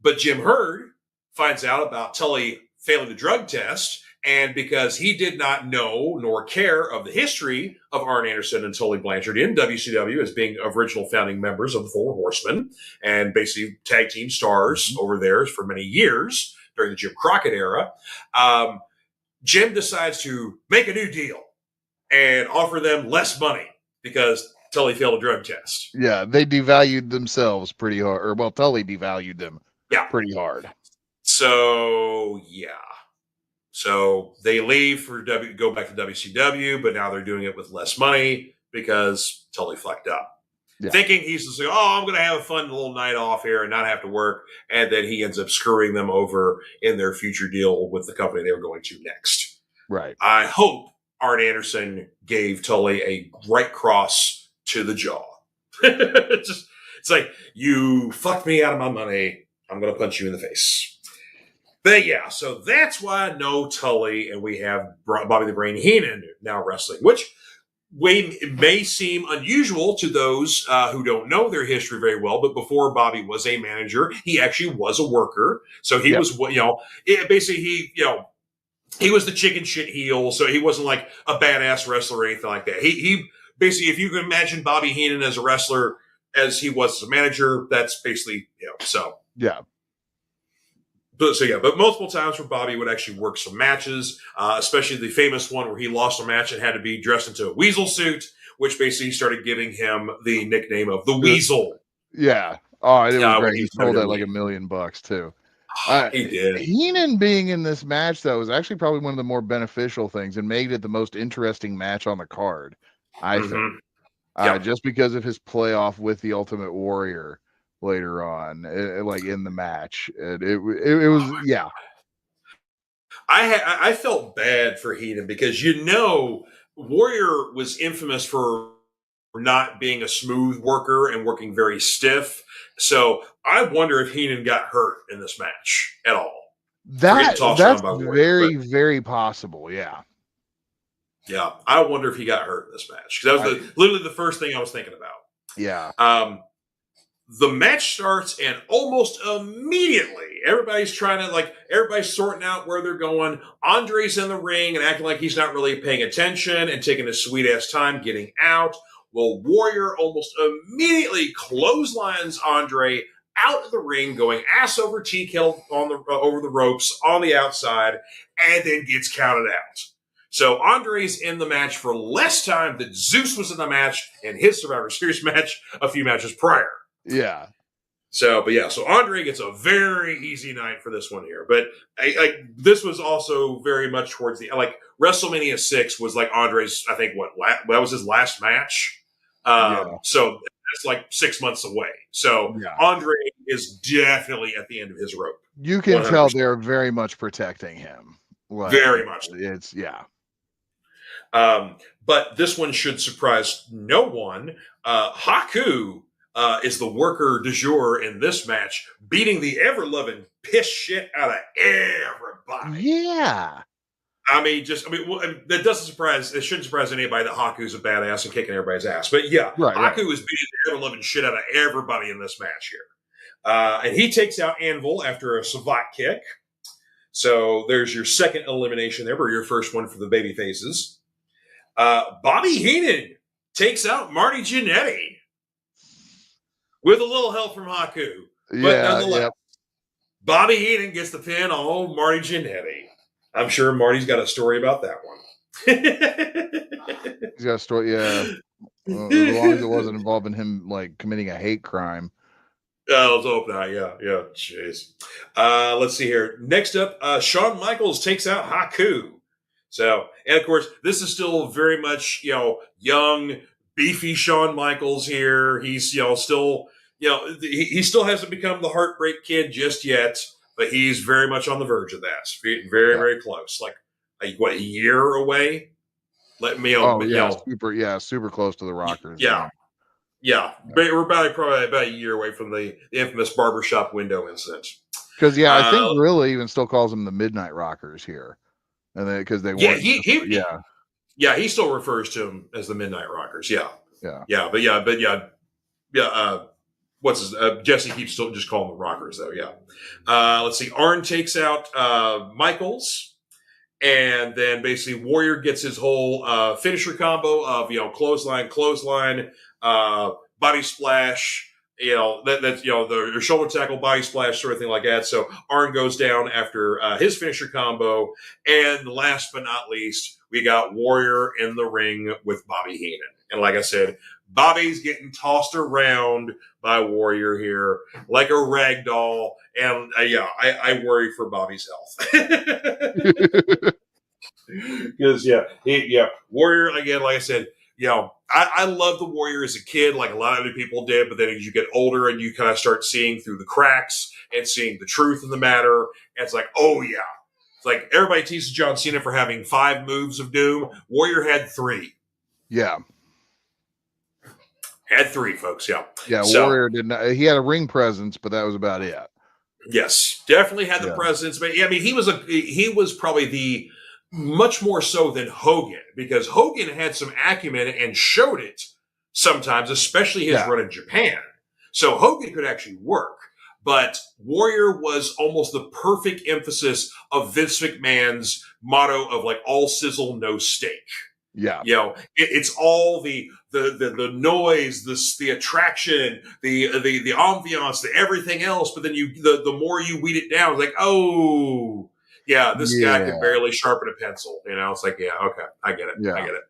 But Jim Herd finds out about Tully failing the drug test. And because he did not know nor care of the history of Arn Anderson and Tully Blanchard in WCW as being original founding members of the Four Horsemen and basically tag team stars over there for many years during the Jim Crockett era, Jim decides to make a new deal and offer them less money because Tully failed a drug test. Yeah, they devalued themselves pretty hard. Tully devalued them pretty hard. So, So they leave go back to WCW, but now they're doing it with less money because Tully flecked up. Yeah. Thinking he's just like, I'm going to have a fun little night off here and not have to work. And then he ends up screwing them over in their future deal with the company they were going to next. Right. I hope Arn Anderson gave Tully a right cross to the jaw. It's like, you fucked me out of my money. I'm going to punch you in the face. But so that's why no Tully, and we have Bobby the Brain Heenan now wrestling, which it may seem unusual to those who don't know their history very well, but before Bobby was a manager, he actually was a worker. So he was, basically he was the chicken shit heel. So he wasn't like a badass wrestler or anything like that. He basically, if you can imagine Bobby Heenan as a wrestler as he was as a manager, that's basically, so. Yeah. But multiple times where Bobby would actually work some matches, especially the famous one where he lost a match and had to be dressed into a weasel suit, which basically started giving him the nickname of the Weasel. Yeah. Oh, it was great. He He sold that like $1 million too. He did. Heenan being in this match, though, was actually probably one of the more beneficial things and made it the most interesting match on the card, I think. Just because of his playoff with the Ultimate Warrior later on, like in the match. It was, yeah. I felt bad for Heenan because, Warrior was infamous for not being a smooth worker and working very stiff. So I wonder if Heenan got hurt in this match at all. That's very, very possible. Yeah. Yeah. I wonder if he got hurt in this match. That was literally the first thing I was thinking about. Yeah. The match starts and almost immediately everybody's sorting out where they're going. Andre's in the ring and acting like he's not really paying attention and taking his sweet ass time getting out. Well, Warrior almost immediately clotheslines Andre out of the ring, going ass over tea kettle over the ropes on the outside, and then gets counted out. So Andre's in the match for less time than Zeus was in the match in his Survivor Series match a few matches prior. Yeah. So Andre gets a very easy night for this one here. But this was also very much towards the WrestleMania 6 was like Andre's, I think that was his last match. So it's like 6 months away. So Andre is definitely at the end of his rope. You can 100%. Tell they're very much protecting him. Very much. But this one should surprise no one. Haku is the worker du jour in this match, beating the ever-loving piss shit out of everybody. Yeah. That doesn't surprise. It shouldn't surprise anybody that Haku's a badass and kicking everybody's ass. But Haku is beating the ever-loving shit out of everybody in this match here. And he takes out Anvil after a savate kick. So there's your second elimination there, or your first one for the baby faces. Bobby Heenan takes out Marty Jannetty with a little help from Haku. But nonetheless, Bobby Heenan gets the pin on old Marty Jannetty. I'm sure Marty's got a story about that one. He's got a story, yeah. Well, as long as it wasn't involving him committing a hate crime. Let's hope not. Yeah. Jeez. Let's see here. Next up, Shawn Michaels takes out Haku. So, and of course, this is still very much, young, beefy Shawn Michaels here. He's, still, he still hasn't become the Heartbreak Kid just yet, but he's very much on the verge of that. Very, very close. A year away? Super close to the Rockers. Yeah. We're probably about a year away from the infamous barbershop window incident. Because I think Gorilla even still calls them the Midnight Rockers here, and because they he still refers to them as the Midnight Rockers. What's his Jesse keeps still just calling them Rockers though. Let's see. Arn takes out Michaels. And then basically Warrior gets his whole finisher combo of clothesline, body splash, that's the shoulder tackle, body splash, sort of thing like that. So Arn goes down after his finisher combo, and last but not least, we got Warrior in the ring with Bobby Heenan. And like I said, Bobby's getting tossed around by Warrior here like a rag doll, and I worry for Bobby's health. Because Warrior again, like I said, I love the Warrior as a kid, like a lot of other people did. But then as you get older and you kind of start seeing through the cracks and seeing the truth in the matter, and it's like, oh yeah, it's like everybody teases John Cena for having 5 moves of doom. Warrior had 3. Yeah. Had 3, folks. Yeah. Warrior did not. He had a ring presence, but that was about it. Yes, definitely had the presence. But he was probably the much more so than Hogan, because Hogan had some acumen and showed it sometimes, especially his run in Japan. So Hogan could actually work. But Warrior was almost the perfect emphasis of Vince McMahon's motto of like all sizzle, no steak. Yeah. You know, it's all the noise, the attraction, the ambiance, the everything else. But then the more you weed it down, it's like, oh, yeah, this guy can barely sharpen a pencil. You know, it's like, yeah, okay, I get it. I get it.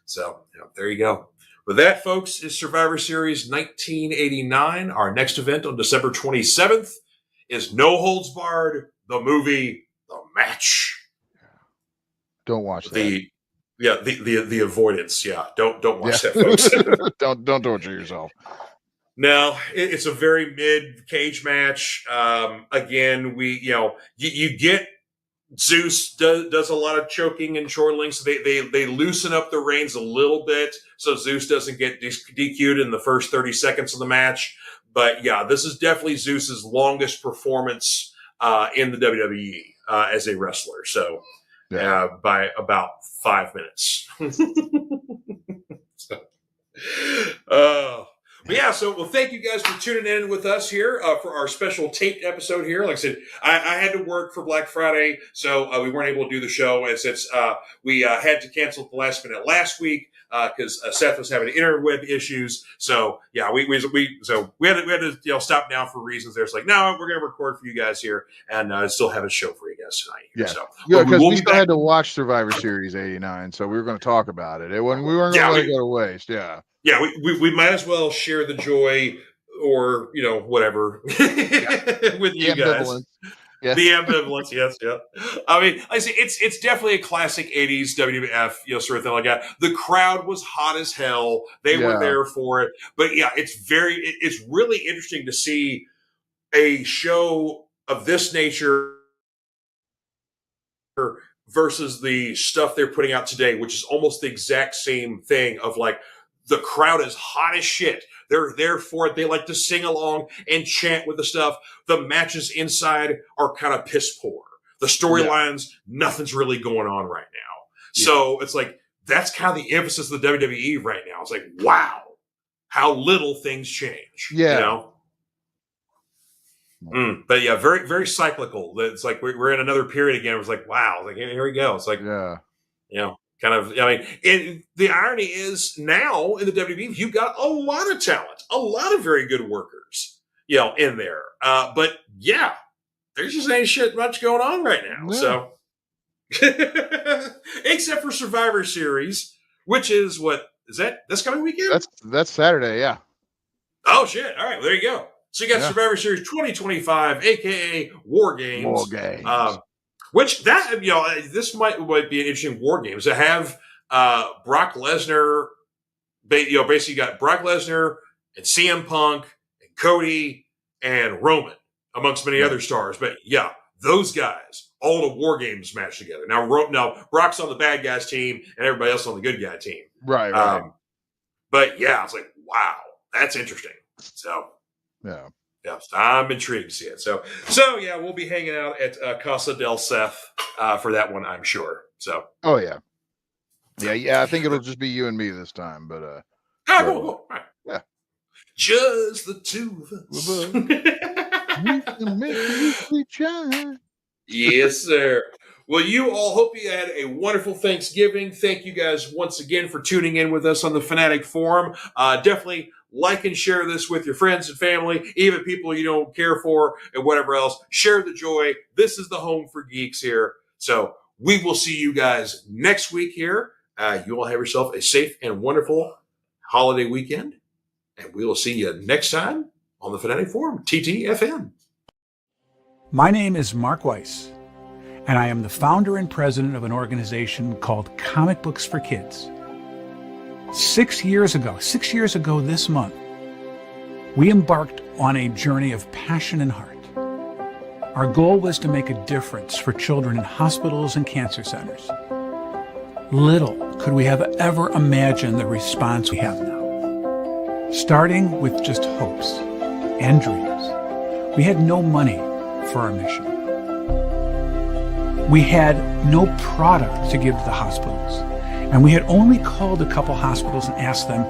So, there you go. With that, folks, is Survivor Series 1989. Our next event on December 27th is No Holds Barred, the movie, The Match. Don't watch that. The avoidance. Yeah, don't watch that, folks. don't torture yourself. No, it's a very mid cage match. Again, you get Zeus does a lot of choking and chortling, so they loosen up the reins a little bit, so Zeus doesn't get DQ'd in the first 30 seconds of the match. But yeah, this is definitely Zeus's longest performance in the WWE as a wrestler. So by about 5 minutes. But yeah, well, thank you guys for tuning in with us here for our special taped episode here. Like I said, I had to work for Black Friday, so we weren't able to do the show. And since we had to cancel at the last minute last week because Seth was having interweb issues, so yeah, we had to stop down for reasons. There's like, no, we're going to record for you guys here and still have a show for you guys tonight. Yeah, so because we still had to watch Survivor Series '89, so we were going to talk about it. We weren't going to let it go to waste. Yeah. Yeah, we might as well share the joy or, whatever with you guys. Yes. The ambivalence, yes, yeah. I mean, I say it's definitely a classic 80s WWF, sort of thing like that. The crowd was hot as hell. They were there for it. But yeah, it's really interesting to see a show of this nature versus the stuff they're putting out today, which is almost the exact same thing of like, the crowd is hot as shit. They're there for it. They like to sing along and chant with the stuff. The matches inside are kind of piss poor. The storylines, nothing's really going on right now. Yeah. So it's like, that's kind of the emphasis of the WWE right now. It's like, wow, how little things change. Yeah. But yeah, very, very cyclical. It's like we're in another period again. It was like, wow, like here we go. It's like, kind of, I mean, and the irony is now in the WWE, you've got a lot of talent, a lot of very good workers, in there. But yeah, there's just ain't shit much going on right now. Yeah. So, except for Survivor Series, which is this coming weekend? That's Saturday. Yeah. Oh shit. All right. Well, there you go. So you got Survivor Series 2025, aka War Games. War Games. Which this might be an interesting War Games to have Brock Lesnar. Basically you got Brock Lesnar and CM Punk and Cody and Roman amongst many other stars. But yeah, those guys all in a War Games match together. Now Brock's on the bad guys team and everybody else on the good guy team. Right. But yeah, it's like, wow, that's interesting. So yeah. Yeah, I'm intrigued to see it. So yeah, we'll be hanging out at Casa del Seth for that one, I'm sure. So. Oh yeah. I think it'll just be you and me this time, but. Cool. Right. Yeah. Just the two of us. We can make it shine. Yes, sir. Well, you all hope you had a wonderful Thanksgiving. Thank you guys once again for tuning in with us on the Fanatic Forum. Definitely like and share this with your friends and family, even people you don't care for and whatever else. Share the joy. This is the home for geeks here. So we will see you guys next week here. You all have yourself a safe and wonderful holiday weekend. And we will see you next time on the Fanatic Forum, TTFN. My name is Mark Weiss, and I am the founder and president of an organization called Comic Books for Kids. 6 years ago this month, we embarked on a journey of passion and heart. Our goal was to make a difference for children in hospitals and cancer centers. Little could we have ever imagined the response we have now. Starting with just hopes and dreams, we had no money for our mission. We had no product to give to the hospitals. And we had only called a couple hospitals and asked them,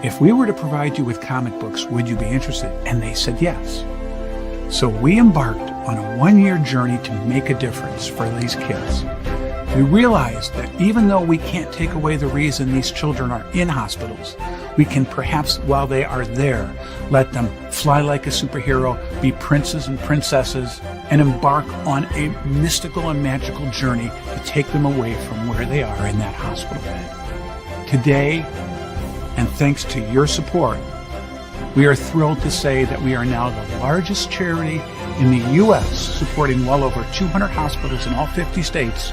if we were to provide you with comic books, would you be interested? And they said yes. So we embarked on a 1-year journey to make a difference for these kids. We realized that even though we can't take away the reason these children are in hospitals, we can perhaps, while they are there, let them fly like a superhero, be princes and princesses, and embark on a mystical and magical journey to take them away from where they are in that hospital bed. Today, and thanks to your support, we are thrilled to say that we are now the largest charity in the U.S., supporting well over 200 hospitals in all 50 states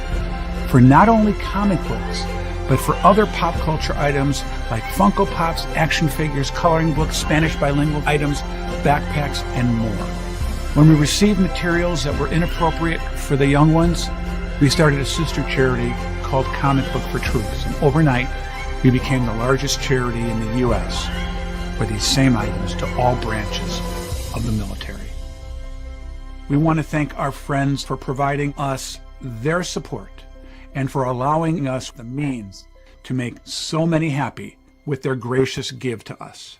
for not only comic books, but for other pop culture items like Funko Pops, action figures, coloring books, Spanish bilingual items, backpacks, and more. When we received materials that were inappropriate for the young ones, we started a sister charity called Comic Book for Truth. And overnight, we became the largest charity in the U.S. for these same items to all branches of the military. We want to thank our friends for providing us their support and for allowing us the means to make so many happy with their gracious give to us.